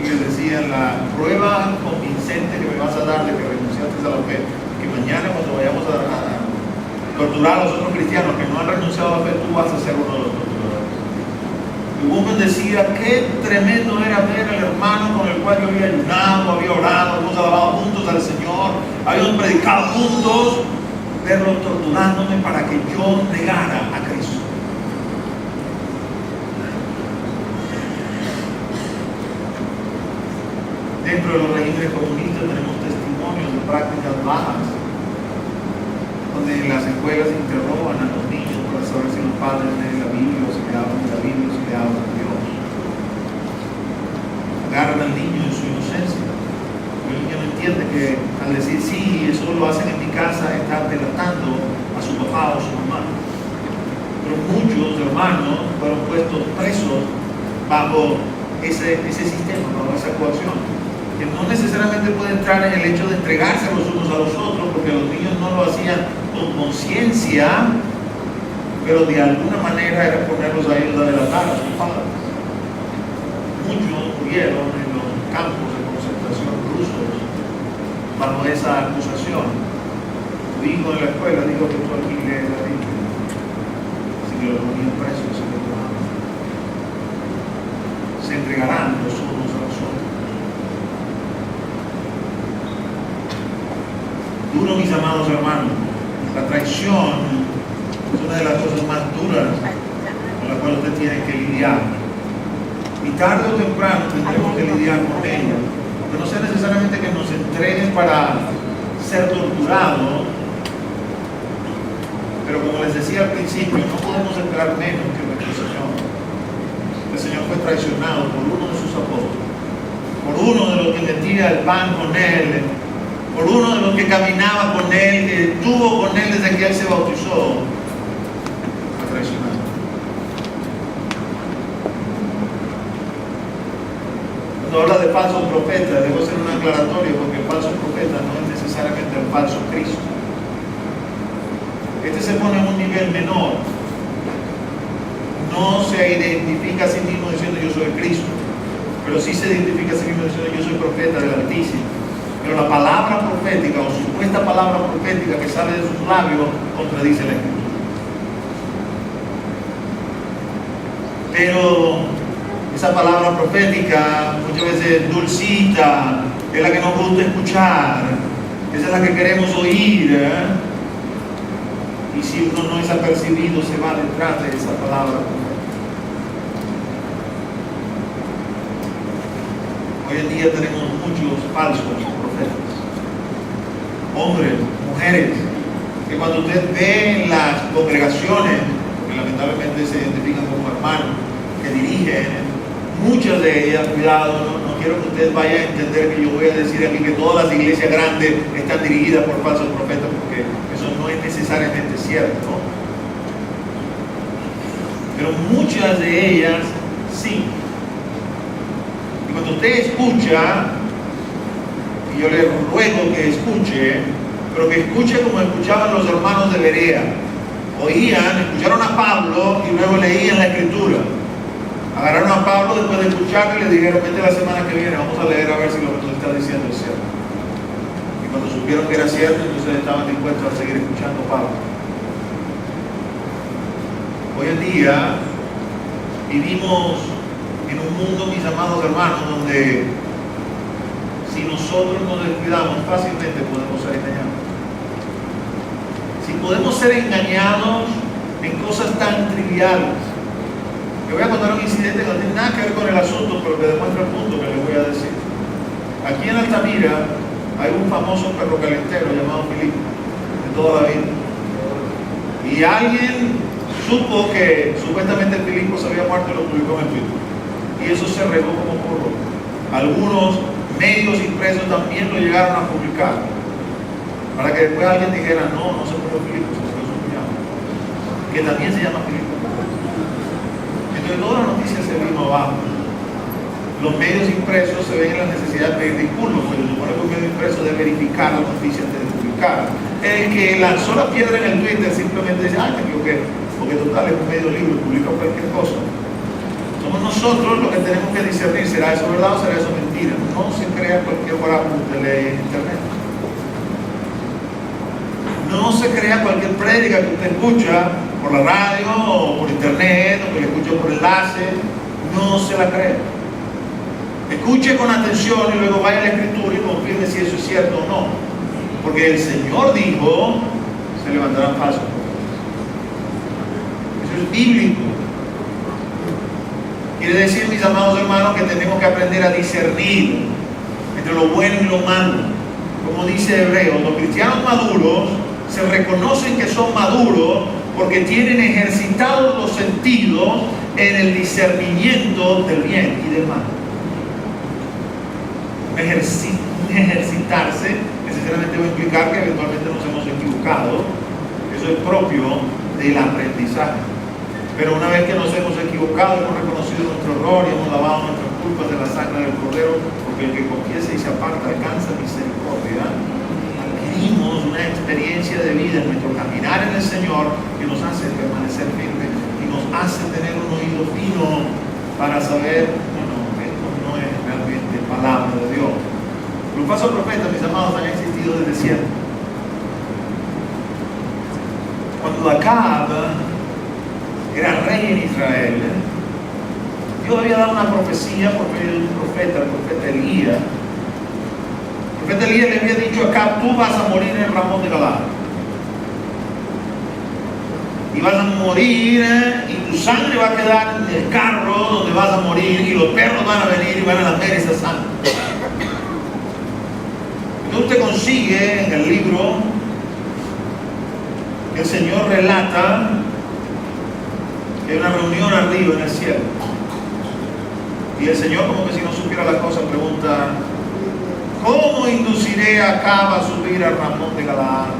y les decían: la prueba convincente que me vas a dar de que renunciaste a la fe, que mañana cuando vayamos a torturar a los otros cristianos que no han renunciado a la fe, tú vas a ser uno de los torturadores. Y Wurmbrand decía: qué tremendo era ver al hermano con el cual yo había ayunado, había orado, hemos alabado juntos al Señor, habíamos predicado juntos, verlo torturándome para que yo negara a Cristo. Dentro de los regímenes comunistas tenemos testimonios de prácticas bajas, donde en las escuelas interrogan a los niños para saber si los padres leen la Biblia o si le hablan de la Biblia o si le hablan de Dios. Agarran al niño en su inocencia. El niño no entiende que al decir: sí, eso lo hacen en mi casa, romanos fueron puestos presos bajo ese sistema, bajo esa coacción, que no necesariamente puede entrar en el hecho de entregarse los unos a los otros, porque los niños no lo hacían con conciencia, pero de alguna manera era ponerlos a ellos a delatar a sus padres. Muchos murieron en los campos de concentración rusos bajo esa acusación. Tu hijo en la escuela dijo que tú aquí lees la Biblia, así que los ponían presos, se los tomaban. Se entregarán los unos a los otros. Duro, mis amados hermanos, la traición es una de las cosas más duras con las cuales usted tiene que lidiar. Y tarde o temprano tendremos que lidiar con ella. Que no sea necesariamente que nos entreguen para ser torturados, pero como les decía al principio, no podemos esperar menos que nuestro Señor. El Señor fue traicionado por uno de sus apóstoles, por uno de los que metía el pan con Él, por uno de los que caminaba con Él, que estuvo con Él desde que Él se bautizó. Traicionado. Cuando habla de falsos profetas, debo hacer un aclaratorio, porque el falso profeta no es necesariamente el falso Cristo. Este se pone en un nivel menor. No se identifica a sí mismo diciendo yo soy Cristo, pero sí se identifica a sí mismo diciendo yo soy profeta del Altísimo. Pero la palabra profética o supuesta palabra profética que sale de sus labios contradice la Escritura. Pero esa palabra profética muchas veces es dulcita, es la que nos gusta escuchar, esa es la que queremos oír, y si uno no es apercibido se va detrás de esa palabra profética. Hoy en día tenemos muchos falsos profetas, hombres, mujeres, que cuando usted ve en las congregaciones, que lamentablemente se identifican como hermanos, que dirigen, muchas de ellas, cuidado, no quiero que usted vaya a entender que yo voy a decir aquí que todas las iglesias grandes están dirigidas por falsos profetas, porque eso no es necesariamente cierto, ¿no? Pero muchas de ellas sí. Y cuando usted escucha, y yo le ruego que escuche, pero que escuche como escuchaban los hermanos de Berea. Oían, escucharon a Pablo y luego leían la Escritura. Agarraron a Pablo después de escucharlo y le dijeron, vete la semana que viene, vamos a leer a ver si lo que tú estás diciendo es cierto. Y cuando supieron que era cierto, entonces estaban dispuestos a seguir escuchando a Pablo. Hoy en día vivimos en un mundo, mis amados hermanos, donde si nosotros nos descuidamos fácilmente podemos ser engañados. Si podemos ser engañados en cosas tan triviales. Te voy a contar un incidente que no tiene nada que ver con el asunto, pero que demuestra el punto que les voy a decir. Aquí en Altamira hay un famoso perro calentero llamado Filipo, de toda la vida. Y alguien supo que supuestamente Filipo se había muerto y lo publicó en el Twitter. Y eso se regó como porro. Algunos medios impresos también lo llegaron a publicar, para que después alguien dijera, no se murió Filipo, se murió su cuñado, que también se llama Filipo. Entonces toda la noticia se vino abajo. Los medios impresos se ven en la necesidad de pedir disculpas, porque se supone que un medio impreso debe verificar la noticia antes de publicar. El que lanzó la piedra en el Twitter simplemente dice, me equivoqué, porque total es un medio libre, publica cualquier cosa. Somos nosotros los que tenemos que discernir, ¿será eso verdad o será eso mentira? No se crea cualquier oráculo que usted lee en internet. No se crea cualquier prédica que usted escucha por la radio o por internet o que le escucha por enlace. No se la crea. Escuche con atención y luego vaya a la Escritura y confirme si eso es cierto o no. Porque el Señor dijo, se levantarán falsos. Eso es bíblico. Quiere decir, mis amados hermanos, que tenemos que aprender a discernir entre lo bueno y lo malo. Como dice Hebreos, los cristianos maduros se reconocen que son maduros porque tienen ejercitados los sentidos en el discernimiento del bien y del mal. Ejercitarse necesariamente va a implicar que eventualmente nos hemos equivocado. Eso es propio del aprendizaje. Pero una vez que nos hemos equivocado, hemos reconocido nuestro error y hemos lavado nuestras culpas de la sangre del Cordero, porque el que confiesa y se aparta alcanza misericordia, adquirimos una experiencia de vida en nuestro caminar en el Señor que nos hace permanecer firmes y nos hace tener un oído fino para saber, bueno, esto no es realmente palabra de Dios. Los falsos profetas, mis amados, han existido desde siempre. Cuando Acab era rey en Israel, Dios había dado una profecía por medio de un profeta, el profeta Elías. El profeta Elías le había dicho a Acab: tú vas a morir en Ramón de Galaad. Y vas a morir, y tu sangre va a quedar en el carro donde vas a morir, y los perros van a venir y van a lamer esa sangre. Entonces usted consigue en el libro que el Señor relata que hay una reunión arriba en el cielo. Y el Señor, como que si no supiera la cosa, pregunta: ¿cómo induciré a Acab a subir a Ramón de Galaad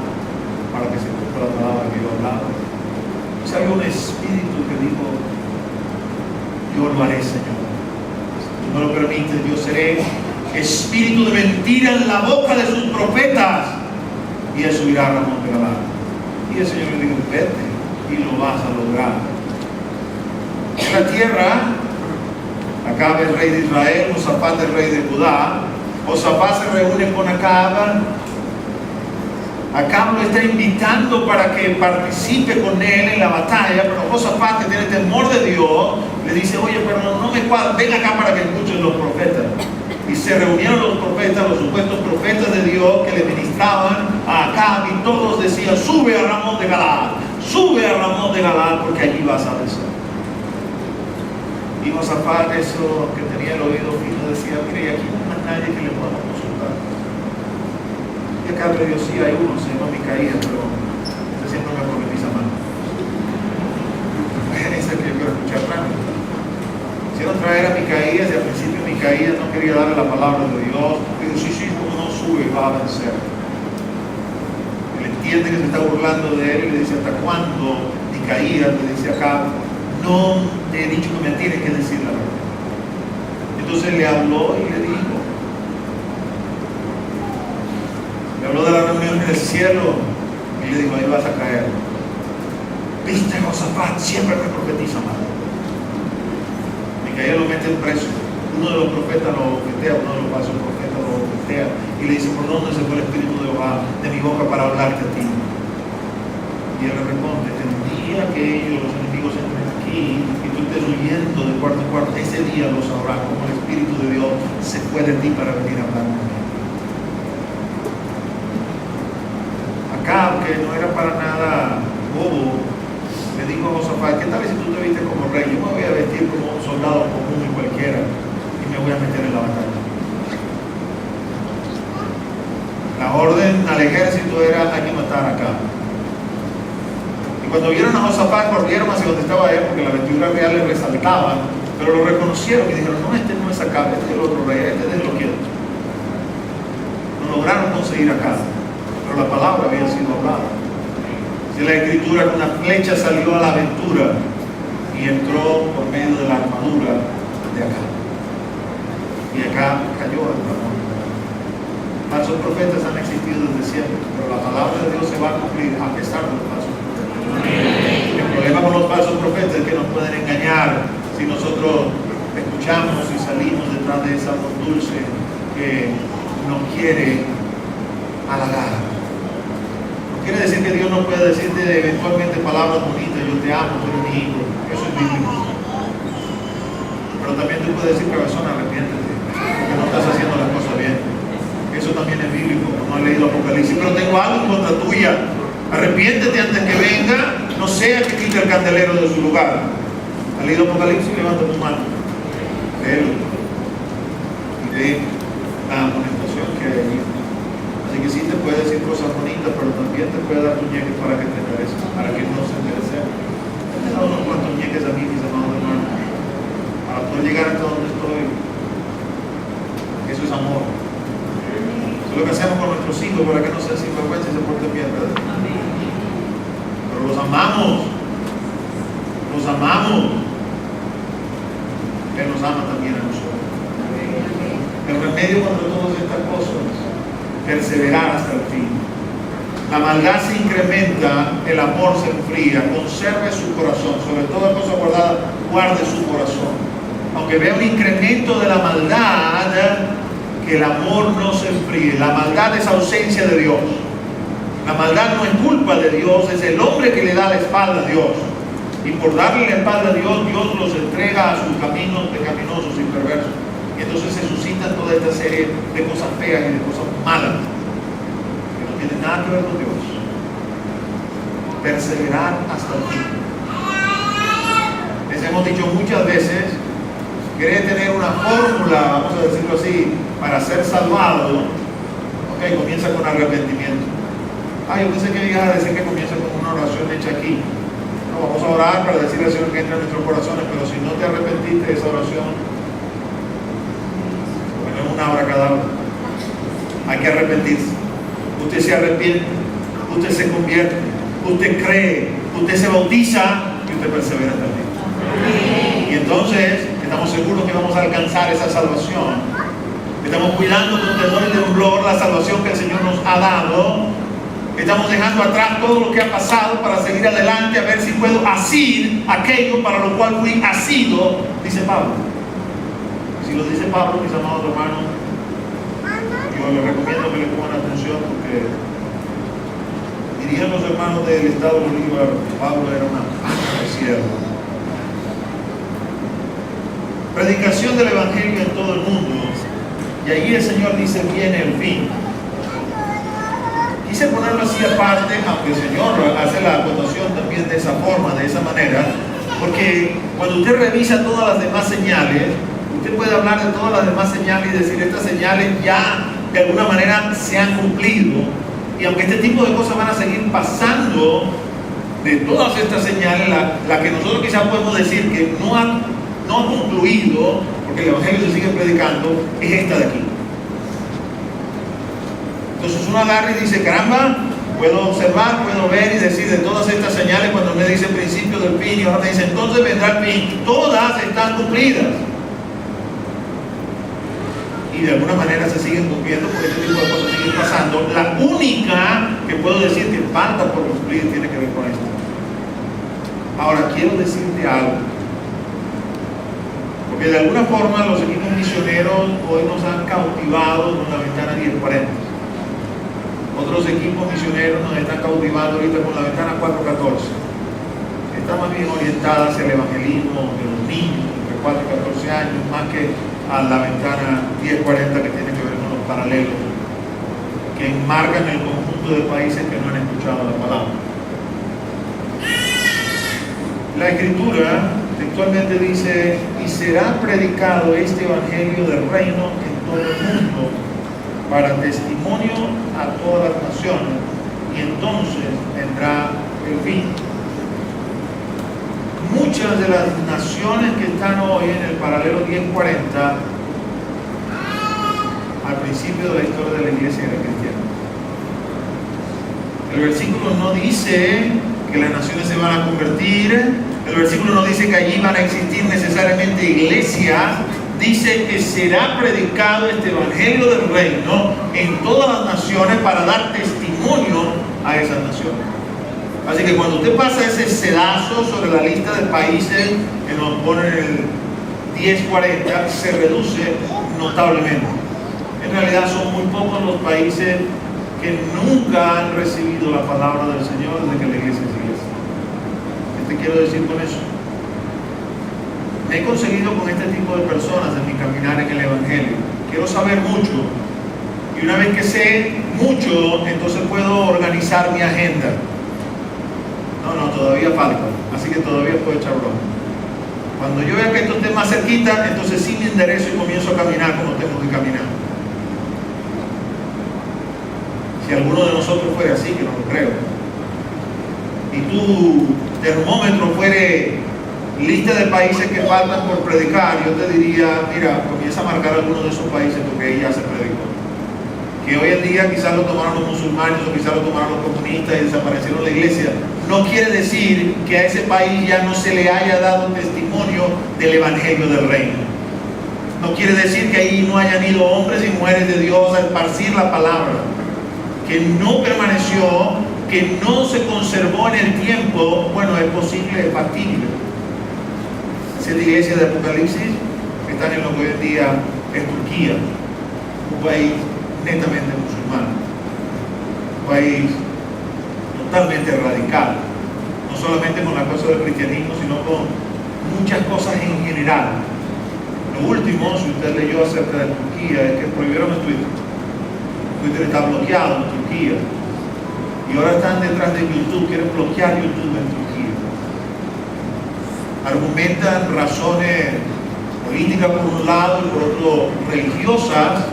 para que se cumpla la palabra que yo hablaba? O sea, había un espíritu que dijo: yo lo haré, Señor. Si tú me lo permites, yo seré espíritu de mentira en la boca de sus profetas, y él subirá a Ramón de Galaad. Y el Señor le dijo: vete y lo vas a lograr. En la tierra, Acab es rey de Israel, Josafat es rey de Judá. Josafat se reúne con Acab. Acab lo está invitando para que participe con él en la batalla, pero Josafat, que tiene temor de Dios, le dice: oye, pero no me cuadra, ven acá para que escuchen los profetas. Y se reunieron los profetas, los supuestos profetas de Dios, que le ministraban a Acab, y todos decían: sube a Ramón de Galaad, sube a Ramón de Galaad, porque allí vas a vencer. Y Josafat, eso que tenía el oído fino, decía: mire, y aquí no hay más nadie que le podamos consultar. Y acá le dijo: sí, hay uno, se llama Micaías, pero este siempre me profetiza mal. Ese que yo quiero escuchar rápido. Quisieron traer a Micaías, y al principio Micaías no quería darle la palabra de Dios. Dijo: sí, como no sube, va a vencer. Él entiende que se está burlando de él, y le dice: ¿hasta cuándo? Micaías le dice acá: no te he dicho que me tienes que decir la verdad. Entonces le habló y le dijo, le habló de la reunión en el cielo, y le dijo: ahí vas a caer. Viste, Josafat siempre me profetiza mal. Micaías lo mete en preso. Uno de los profetas lo bofetea, uno de los falsos profetas lo bofetea, y le dice: ¿por dónde se fue el Espíritu de Jehová de mi boca para hablarte a ti? Y él le responde: el día que ellos, los enemigos, entren aquí y tú estés huyendo de cuarto en cuarto, ese día lo sabrás, como el Espíritu de Dios se fue de ti para venir a hablar conmigo. Acab, que no era para nada bobo, le dijo a Josafat: ¿qué tal si tú te vistes como rey? Yo me voy a vestir como un soldado común y cualquiera, y me voy a meter en la batalla. La orden al ejército era: hay que matar a Acab. Cuando vieron a Josafat, corrieron hacia donde estaba él, porque la vestidura real le resaltaba, pero lo reconocieron y dijeron: no, este no es Acab, este es el otro rey, este es el loquero. No lograron conseguir Acab, pero la palabra había sido hablada. Dice la Escritura que una flecha salió a la aventura y entró por medio de la armadura de Acab. Y Acab cayó al ramón. Falsos profetas han existido desde siempre, pero la palabra de Dios se va a cumplir a pesar de los falsos profetas. El problema con los falsos profetas es que nos pueden engañar si nosotros escuchamos y salimos detrás de esa voz dulce que nos quiere halagar. No quiere decir que Dios no puede decirte eventualmente palabras bonitas: yo te amo, tú eres mi hijo. Eso es bíblico. Pero también tú puedes decir: cabezón, arrepiéntete, porque no estás haciendo las cosas bien. Eso también es bíblico. No he leído Apocalipsis, pero tengo algo en contra tuya. Arrepiéntete antes que venga, no sea que quite el candelero de su lugar. ¿Ha leído Apocalipsis? Levanta tu mano. Léelo. Y ve la amonestación que hay allí. Así que sí te puede decir cosas bonitas, pero también te puede dar ñeques para que te endereces, para que no se enderece. Me he dado unos cuantos ñeques a mí, mis amados hermanos, para poder llegar hasta donde estoy. Eso es amor. Eso es lo que hacemos con nuestros hijos, para que no sean sinvergüenza y se porten bien, ¿verdad? Pero los amamos los amamos, Él nos ama también a nosotros. El remedio contra todas estas cosas, perseverar hasta el fin. La maldad se incrementa, el amor se enfría. Conserve su corazón, sobre toda cosa guardada, guarde su corazón. Aunque vea un incremento de la maldad, que el amor no se enfríe. La maldad es ausencia de Dios. La maldad no es culpa de Dios, es el hombre que le da la espalda a Dios. Y por darle la espalda a Dios, Dios los entrega a sus caminos pecaminosos y perversos. Y entonces se suscitan toda esta serie de cosas feas y de cosas malas que no tienen nada que ver con Dios. Perseverar hasta el fin. Les hemos dicho muchas veces, querer tener una fórmula, vamos a decirlo así, para ser salvado, ok, comienza con arrepentimiento. Yo pensé que ibas a decir que comienza con una oración hecha aquí. No, vamos a orar para decirle al Señor que entre en nuestros corazones, pero si no te arrepentiste de esa oración, bueno, es una hora cada hora. Hay que arrepentirse. Usted se arrepiente, usted se convierte, usted cree, usted se bautiza y usted persevera también. Y entonces estamos seguros que vamos a alcanzar esa salvación. Estamos cuidando con temor y temblor la salvación que el Señor nos ha dado. Estamos dejando atrás todo lo que ha pasado para seguir adelante, a ver si puedo asir aquello para lo cual fui asido, dice Pablo. Si lo dice Pablo, mis amados hermanos, yo les recomiendo que le pongan atención, porque dirían los hermanos del estado de Bolívar, Pablo era una página de siervo. Predicación del Evangelio en todo el mundo, y ahí el Señor dice: viene el fin. Quise ponerlo así aparte, aunque el Señor hace la acotación también de esa forma, de esa manera, porque cuando usted revisa todas las demás señales, usted puede hablar de todas las demás señales y decir: estas señales ya de alguna manera se han cumplido, y aunque este tipo de cosas van a seguir pasando, de todas estas señales, la que nosotros quizás podemos decir que no ha concluido, porque el Evangelio se sigue predicando, es esta de aquí. Entonces uno agarra y dice: caramba, puedo observar, puedo ver y decir de todas estas señales, cuando me dice principio del fin, y ahora me dice entonces vendrá el fin, todas están cumplidas. Y de alguna manera se siguen cumpliendo, porque este tipo de cosas siguen pasando. La única que puedo decir que falta por cumplir tiene que ver con esto. Ahora quiero decirte algo, porque de alguna forma los equipos misioneros hoy nos han cautivado con la ventana 1040. Otros equipos misioneros nos están cautivando ahorita con la ventana 414. Está más bien orientada hacia el evangelismo de los niños entre 4 y 14 años, más que a la ventana 1040 que tiene que ver con los paralelos, que enmarcan el conjunto de países que no han escuchado la palabra. La Escritura textualmente dice: y será predicado este evangelio del reino en todo el mundo para testimonio a todas las naciones, y entonces vendrá el fin. Muchas de las naciones que están hoy en el paralelo 1040, al principio de la historia de la iglesia era cristiana. El versículo no dice que las naciones se van a convertir, el versículo no dice que allí van a existir necesariamente iglesias. Dice que será predicado este evangelio del reino en todas las naciones para dar testimonio a esas naciones. Así que cuando usted pasa ese sedazo sobre la lista de países que nos ponen en el 1040, se reduce notablemente. En realidad son muy pocos los países que nunca han recibido la palabra del Señor desde que la iglesia es iglesia. ¿Qué te quiero decir con eso? Me he conseguido con este tipo de personas en mi caminar en el Evangelio. Quiero saber mucho, y una vez que sé mucho, entonces puedo organizar mi agenda. No, todavía falta, así que todavía puedo echar broma. Cuando yo vea que esto esté más cerquita, entonces sí me enderezo y comienzo a caminar como tengo que caminar. Si alguno de nosotros fuera así, que no lo creo, y tu termómetro fuere lista de países que faltan por predicar, yo te diría: mira, comienza a marcar algunos de esos países porque ahí ya se predicó. que hoy en día quizás lo tomaron los musulmanes o quizás lo tomaron los comunistas y desaparecieron la iglesia, no quiere decir que a ese país ya no se le haya dado testimonio del evangelio del reino. No quiere decir que ahí no hayan ido hombres y mujeres de Dios a esparcir la palabra, que no permaneció, que no se conservó en el tiempo. Bueno, es posible, es factible. Esa es la iglesia de Apocalipsis, que están en lo que hoy en día es Turquía, un país netamente musulmán, un país totalmente radical, no solamente con la cosa del cristianismo, sino con muchas cosas en general. Lo último, si usted leyó acerca de Turquía, es que prohibieron el Twitter. Twitter está bloqueado en Turquía y ahora están detrás de YouTube, quieren bloquear YouTube en Turquía. Argumentan razones políticas por un lado y por otro religiosas.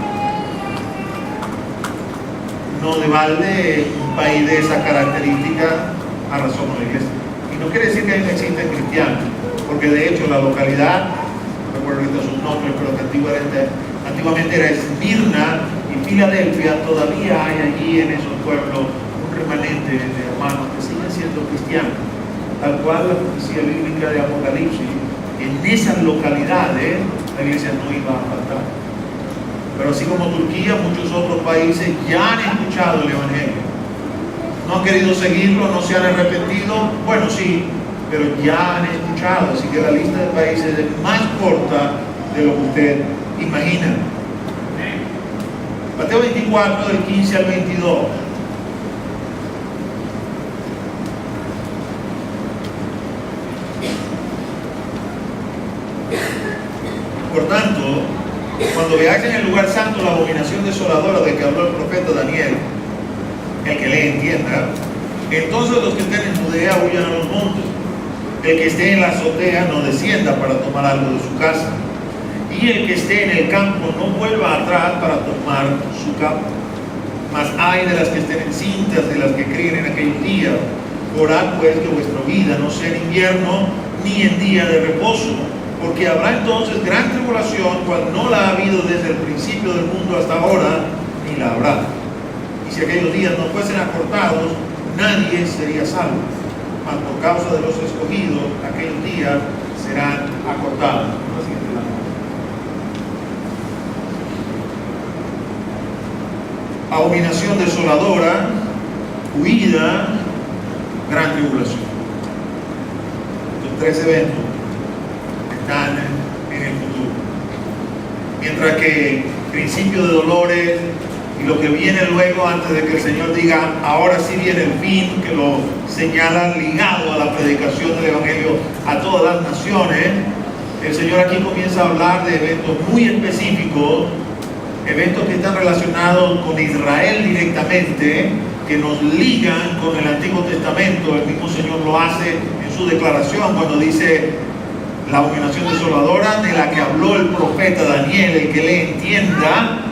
No de balde un país de esa característica a razón de la iglesia. Y no quiere decir que ahí no existen cristianos, porque de hecho la localidad, no recuerdo ahorita sus nombres, pero que antiguamente era Esmirna y Filadelfia, todavía hay allí en esos pueblos un remanente de hermanos que siguen siendo cristianos, tal cual la profecía bíblica de Apocalipsis. En esas localidades la iglesia no iba a faltar. Pero así como Turquía, muchos otros países ya han escuchado el evangelio. No han querido seguirlo, no se han arrepentido. Bueno, sí, pero ya han escuchado. Así que la lista de países es más corta de lo que usted imagina. Mateo 24, del 15 al 22. Por tanto, cuando veáis en el lugar santo la abominación desoladora de que habló el profeta Daniel, el que le entienda, entonces los que estén en Judea huyan a los montes. El que esté en la azotea no descienda para tomar algo de su casa. Y el que esté en el campo no vuelva atrás para tomar su campo. Mas hay de las que estén encintas, de las que críen en aquel día. Orad pues que vuestra vida no sea en invierno ni en día de reposo, porque habrá entonces gran tribulación, cual no la ha habido desde el principio del mundo hasta ahora, ni la habrá. Y si aquellos días no fuesen acortados, nadie sería salvo. Mas por causa de los escogidos, aquellos días serán acortados. Abominación desoladora, huida, gran tribulación. Estos tres eventos están en el futuro. Mientras que principio de dolores y lo que viene luego antes de que el Señor diga ahora sí viene el fin, que lo señala ligado a la predicación del Evangelio a todas las naciones, el Señor aquí comienza a hablar de eventos muy específicos, eventos que están relacionados con Israel directamente, que nos ligan con el Antiguo Testamento. El mismo Señor lo hace en su declaración cuando dice la abominación desoladora de la que habló el profeta Daniel, el que le entienda.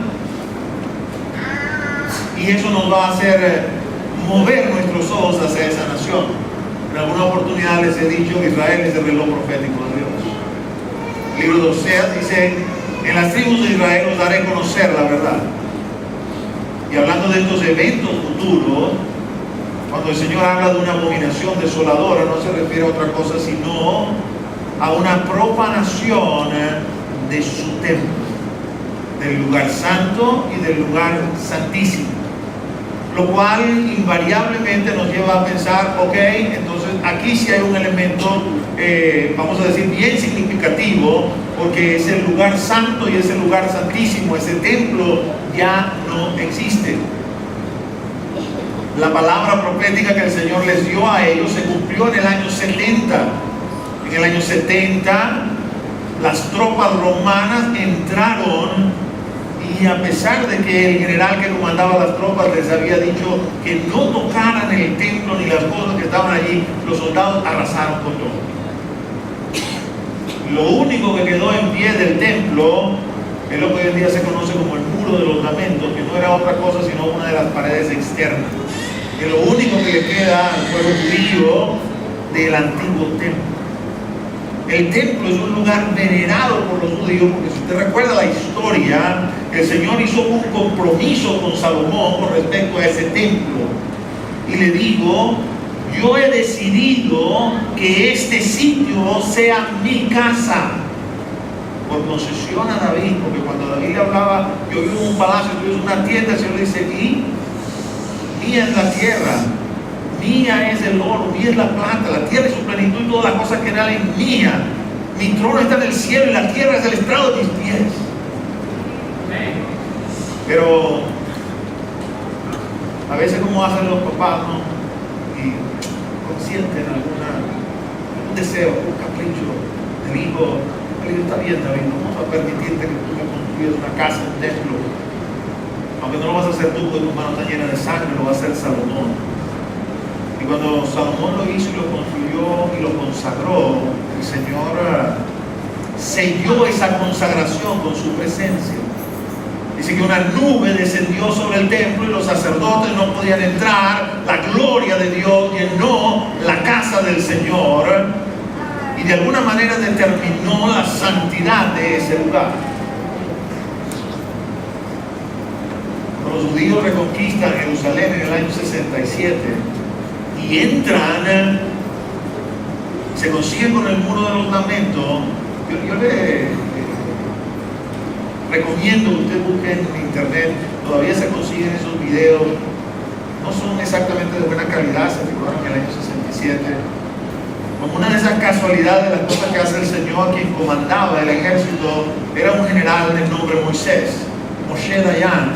Y eso nos va a hacer mover nuestros ojos hacia esa nación. En alguna oportunidad les he dicho que Israel es el reloj profético de Dios. El libro de Oseas dice: en las tribus de Israel os daré a conocer la verdad. Y hablando de estos eventos futuros, cuando el Señor habla de una abominación desoladora, no se refiere a otra cosa sino a una profanación de su templo, del lugar santo y del lugar santísimo. Lo cual invariablemente nos lleva a pensar, ok, entonces aquí sí hay un elemento, vamos a decir, bien significativo, porque ese lugar santo y ese lugar santísimo, ese templo ya no existe. La palabra profética que el Señor les dio a ellos se cumplió en el año 70. En el año 70, las tropas romanas entraron. Y a pesar de que el general que comandaba las tropas les había dicho que no tocaran el templo ni las cosas que estaban allí, los soldados arrasaron con todo. Lo único que quedó en pie del templo es lo que hoy en día se conoce como el muro de los lamentos, que no era otra cosa sino una de las paredes externas. Que lo único que le queda al pueblo judío del antiguo templo. El templo es un lugar venerado por los judíos, porque si usted recuerda la historia, el Señor hizo un compromiso con Salomón con respecto a ese templo. Y le digo, yo he decidido que este sitio sea mi casa. Por concesión a David, porque cuando David le hablaba, yo vivo en un palacio, tú vives en una tienda, el Señor le dice, y mía es la tierra, mía es el oro, mía es la plata, la tierra y su plenitud y todas las cosas que eran en mía. Mi trono está en el cielo y la tierra es el estrado de mis pies. Pero a veces, como hacen los papás, ¿no? Y consienten algún deseo, un capricho del hijo. Está bien, David, no vamos a permitirte que tú me construyas una casa, un templo, aunque no lo vas a hacer tú, porque tu mano está llena de sangre, lo va a hacer Salomón. Y cuando Salomón lo hizo y lo construyó y lo consagró, el Señor selló esa consagración con su presencia. Dice que una nube descendió sobre el templo y los sacerdotes no podían entrar, la gloria de Dios llenó la casa del Señor. Y de alguna manera determinó la santidad de ese lugar. Cuando los judíos reconquistan Jerusalén en el año 67 y entran, se consiguen con el muro de los lamentos. Yo le recomiendo que usted busque en internet, todavía se consiguen esos videos, no son exactamente de buena calidad, se figuraron en el año 67. Como una de esas casualidades de las cosas que hace el Señor, quien comandaba el ejército era un general de nombre Moisés, Moshe Dayan.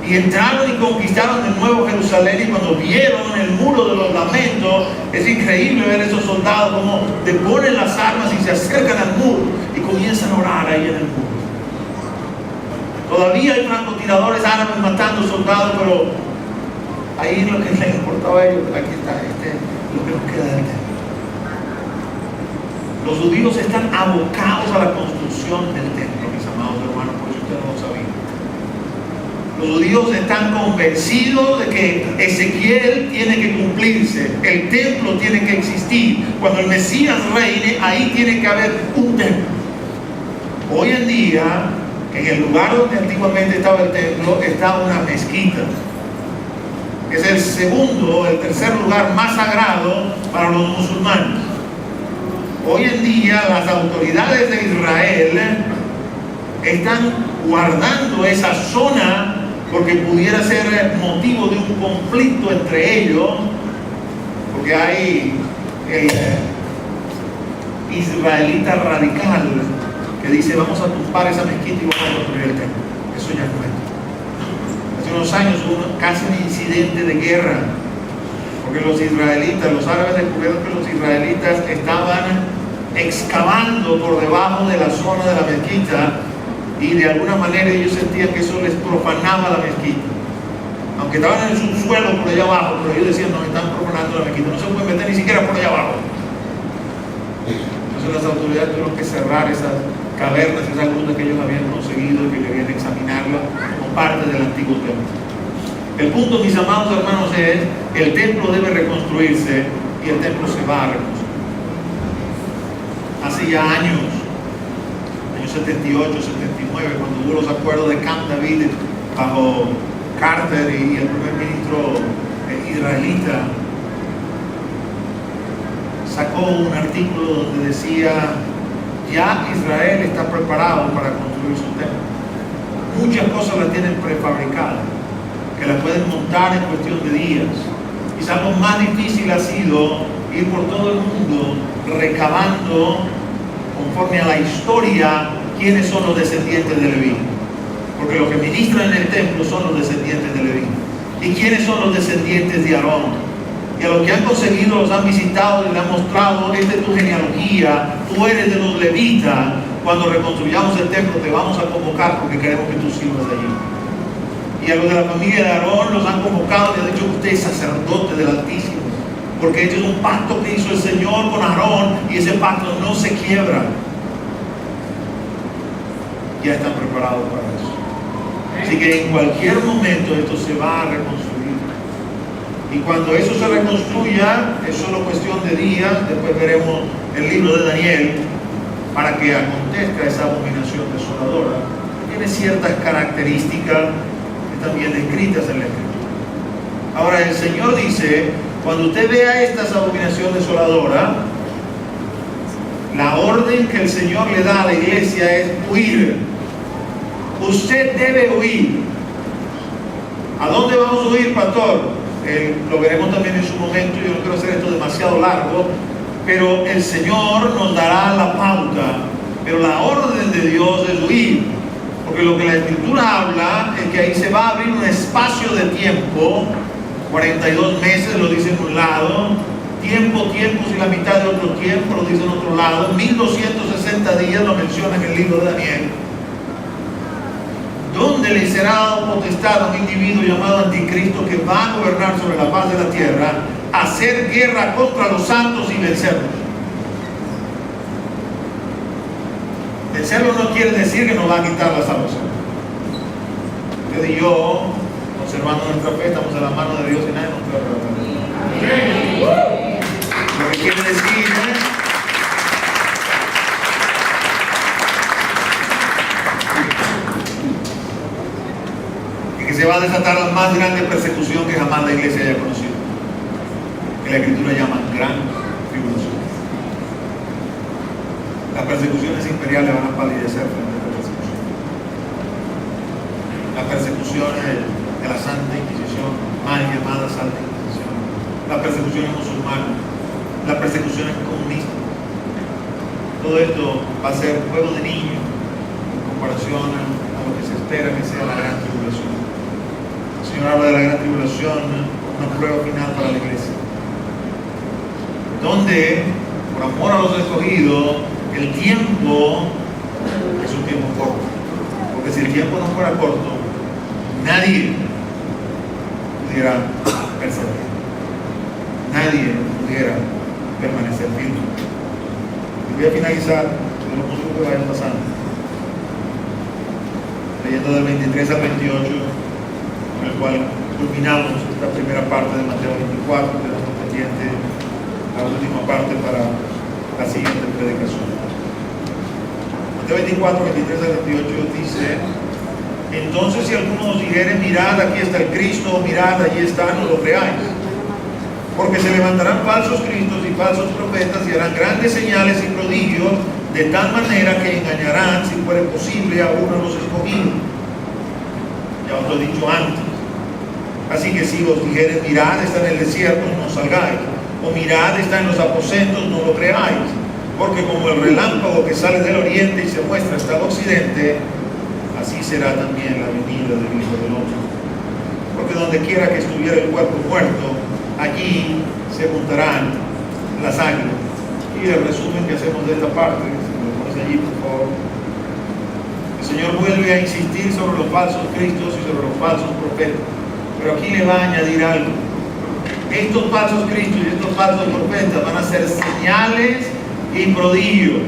Y entraron y conquistaron de nuevo Jerusalén, y cuando vieron el muro de los lamentos, es increíble ver esos soldados como deponen las armas y se acercan al muro y comienzan a orar ahí en el muro. Todavía hay francotiradores árabes matando soldados, pero ahí lo que les importaba a ellos, aquí está lo que nos queda del templo. Los judíos están abocados a la construcción del templo, mis amados hermanos, por eso ustedes no lo sabían. Los judíos están convencidos de que Ezequiel tiene que cumplirse, el templo tiene que existir. Cuando el Mesías reine, ahí tiene que haber un templo. Hoy en día, en el lugar donde antiguamente estaba el templo, está una mezquita. Es el tercer lugar más sagrado para los musulmanes. Hoy en día las autoridades de Israel están guardando esa zona porque pudiera ser motivo de un conflicto entre ellos, porque hay el israelita radical que dice vamos a tumbar esa mezquita y vamos a construir el templo. Eso ya no es. Hace unos años hubo casi un incidente de guerra, porque los israelitas, los árabes descubrieron que los israelitas estaban excavando por debajo de la zona de la mezquita y de alguna manera ellos sentían que eso les profanaba la mezquita. Aunque estaban en el subsuelo por allá abajo, pero ellos decían, no, están profanando la mezquita, no se pueden meter ni siquiera por allá abajo. Entonces las autoridades tuvieron que cerrar esas cavernas, esas grutas que ellos habían conseguido y que querían examinarlas como parte del antiguo templo. El punto, mis amados hermanos, es el templo debe reconstruirse y el templo se va a reconstruir. Hace ya años 78, 79, cuando hubo los acuerdos de Camp David bajo Carter y el primer ministro israelita, sacó un artículo donde decía ya Israel está preparado para construir su templo. Muchas cosas las tienen prefabricadas, que las pueden montar en cuestión de días. Quizás lo más difícil ha sido ir por todo el mundo recabando, conforme a la historia, quiénes son los descendientes de Leví. Porque los que ministran en el templo son los descendientes de Leví. ¿Y quiénes son los descendientes de Aarón? Y a los que han conseguido los han visitado y les han mostrado, esta es tu genealogía, tú eres de los levitas. Cuando reconstruyamos el templo te vamos a convocar porque queremos que tú sirvas de allí. Y a los de la familia de Aarón los han convocado y les han dicho, usted es sacerdote del Altísimo, porque este es un pacto que hizo el Señor con Aarón y ese pacto no se quiebra. Ya están preparados para eso. Así que en cualquier momento esto se va a reconstruir. Y cuando eso se reconstruya, es solo cuestión de días. Después veremos el libro de Daniel para que acontezca esa abominación desoladora. Tiene ciertas características que también descritas en la Escritura. Ahora el Señor dice, cuando usted vea estas abominaciones desoladoras, la orden que el Señor le da a la iglesia es huir. Usted debe huir. ¿A dónde vamos a huir, pastor? Lo veremos también en su momento. Yo no quiero hacer esto demasiado largo, pero el Señor nos dará la pauta. Pero la orden de Dios es huir, porque lo que la Escritura habla es que ahí se va a abrir un espacio de tiempo, 42 meses lo dice en un lado, tiempos y la mitad de otro tiempo lo dice en otro lado, 1260 días lo menciona en el libro de Daniel, donde le será dado potestad a un individuo llamado Anticristo que va a gobernar sobre la faz de la tierra, hacer guerra contra los santos y vencerlos. Vencerlos no quiere decir que nos va a quitar la salvación. Usted y yo, observando nuestra fe, estamos en la mano de Dios y nadie nos puede arrebatar. Lo que quiere decir que se va a desatar la más grande persecución que jamás la iglesia haya conocido, que la Escritura llama gran tribulación. Las persecuciones imperiales van a palidecer frente a la persecución. Las persecuciones de la Santa Inquisición, mal llamada Santa Inquisición, las persecuciones musulmanas, las persecuciones comunistas, todo esto va a ser juego de niños en comparación a lo que se espera que sea la gran tribulación. El Señor habla de la gran tribulación, una prueba final para la iglesia, donde por amor a los escogidos el tiempo es un tiempo corto, porque si el tiempo no fuera corto, nadie pudiera perseverar, nadie pudiera permanecer firme. Y voy a finalizar con los puntos que vayan pasando, leyendo del 23 al 28, con el cual culminamos esta primera parte de Mateo 24, tenemos pendiente la última parte para la siguiente predicación. Mateo 24, 23 al 28 dice: entonces si alguno os dijere, mirad, aquí está el Cristo, mirad, allí está, no lo creáis, porque se levantarán falsos cristos y falsos profetas y harán grandes señales y prodigios, de tal manera que engañarán, si fuere posible, a uno de los escogidos. Ya os lo he dicho antes. Así que si os dijere, mirad, está en el desierto, no salgáis, o mirad, está en los aposentos, no lo creáis, porque como el relámpago que sale del oriente y se muestra hasta el occidente, así será también la venida del Hijo del Hombre. Porque donde quiera que estuviera el cuerpo muerto, allí se juntarán las águilas. Y el resumen que hacemos de esta parte, si me lo pones allí, por favor. El Señor vuelve a insistir sobre los falsos cristos y sobre los falsos profetas, pero aquí le va a añadir algo. Estos falsos cristos y estos falsos profetas van a ser señales y prodigios.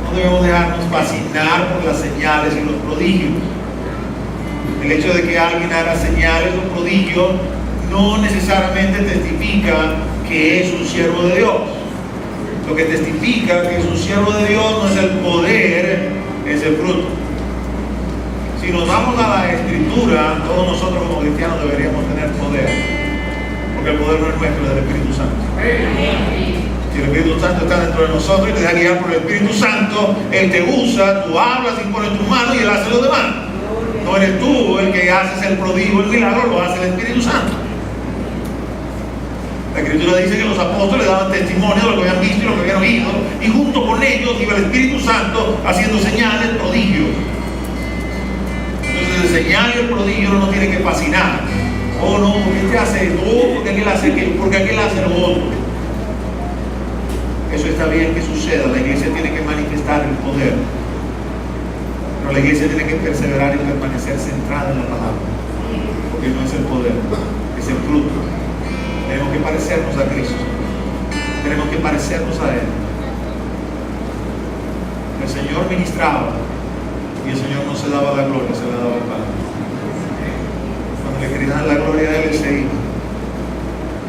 No debemos dejarnos fascinar por las señales y los prodigios. El hecho de que alguien haga señales o prodigios no necesariamente testifica que es un siervo de Dios. Lo que testifica que es un siervo de Dios no es el poder, es el fruto. Si nos vamos a la Escritura, todos nosotros como cristianos deberíamos tener poder, porque el poder no es nuestro, es del Espíritu Santo. Si el Espíritu Santo está dentro de nosotros y te deja guiar por el Espíritu Santo, Él te usa, tú hablas, impones tus manos y Él hace lo demás. No eres tú el que haces el prodigio, el milagro, lo hace el Espíritu Santo. La Escritura dice que los apóstoles daban testimonio de lo que habían visto y lo que habían oído, y junto con ellos iba el Espíritu Santo haciendo señales, prodigios. Entonces el señal y el prodigio no nos tiene que fascinar. Oh no, porque este hace esto, porque aquel hace aquello, porque aquel hace lo otro. Eso está bien que suceda, la iglesia tiene que manifestar el poder, pero la iglesia tiene que perseverar y permanecer centrada en la palabra, porque no es el poder, es el fruto. Tenemos que parecernos a Cristo, tenemos que parecernos a Él. El Señor ministraba y el Señor no se daba la gloria, se la daba al Padre. Cuando cuando le querían dar la gloria a Él, Él se iba.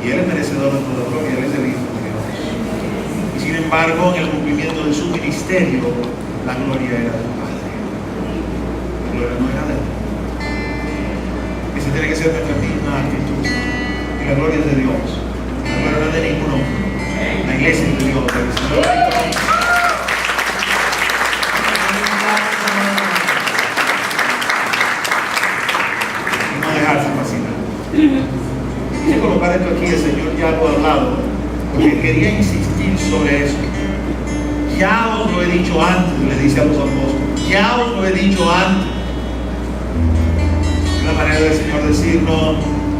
Y Él es merecedor de toda gloria, Él es el Hijo de Dios. Y sin embargo, en el cumplimiento de su ministerio, la gloria era del Padre. La gloria no era de Él. Esa tiene que ser nuestra misma actitud. Y la gloria es de Dios. La gloria no es de ningún hombre. La iglesia es de Dios. No dejarse fascinar. Quiero colocar esto aquí, el Señor ya lo ha hablado, porque quería insistir sobre eso. Ya os lo he dicho antes, le dice a los apóstoles. Ya os lo he dicho antes. La manera del Señor decirnos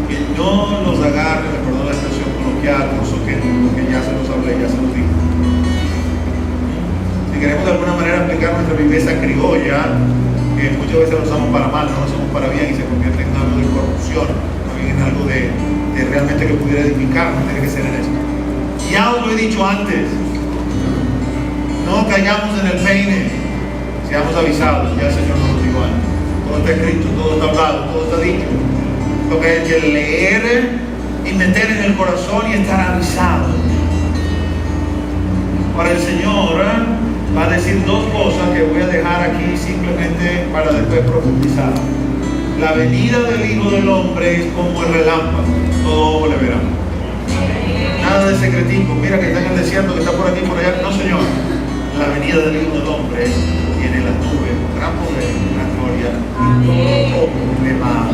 que no los agarre, me perdón la expresión coloquial, por eso que ya se los hablé, ya se los dije. Si queremos de alguna manera aplicar nuestra viveza criolla, que muchas veces lo usamos para mal, no lo usamos para bien y se convierte en algo de corrupción, también en algo de realmente que pudiera edificar, no tiene que ser en eso. Ya os lo he dicho antes, no callamos en el peine, seamos avisados, ya el Señor nos lo dijo antes. Todo está escrito, todo está hablado, todo está dicho. Lo que hay que leer y meter en el corazón y estar avisado. Para el Señor va a decir dos cosas que voy a dejar aquí simplemente para después profundizar. La venida del Hijo del Hombre es como el relámpago, todo le verá. Nada de secretico, mira que está en el desierto, que está por aquí, por allá. No, Señor. La venida del Hijo del Hombre tiene las nubes, gran poder, gran gloria, y todo le va.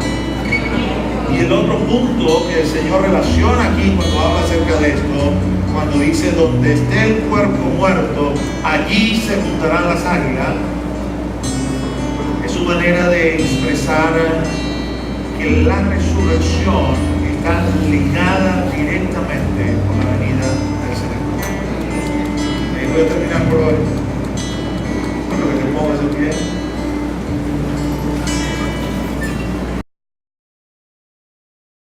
Y el otro punto que el Señor relaciona aquí cuando habla acerca de esto, cuando dice donde esté el cuerpo muerto, allí se juntarán las águilas, es su manera de expresar que la resurrección está ligada directamente con la venida del Señor. Ahí voy a terminar por hoy. Bueno, que te pongas de pie.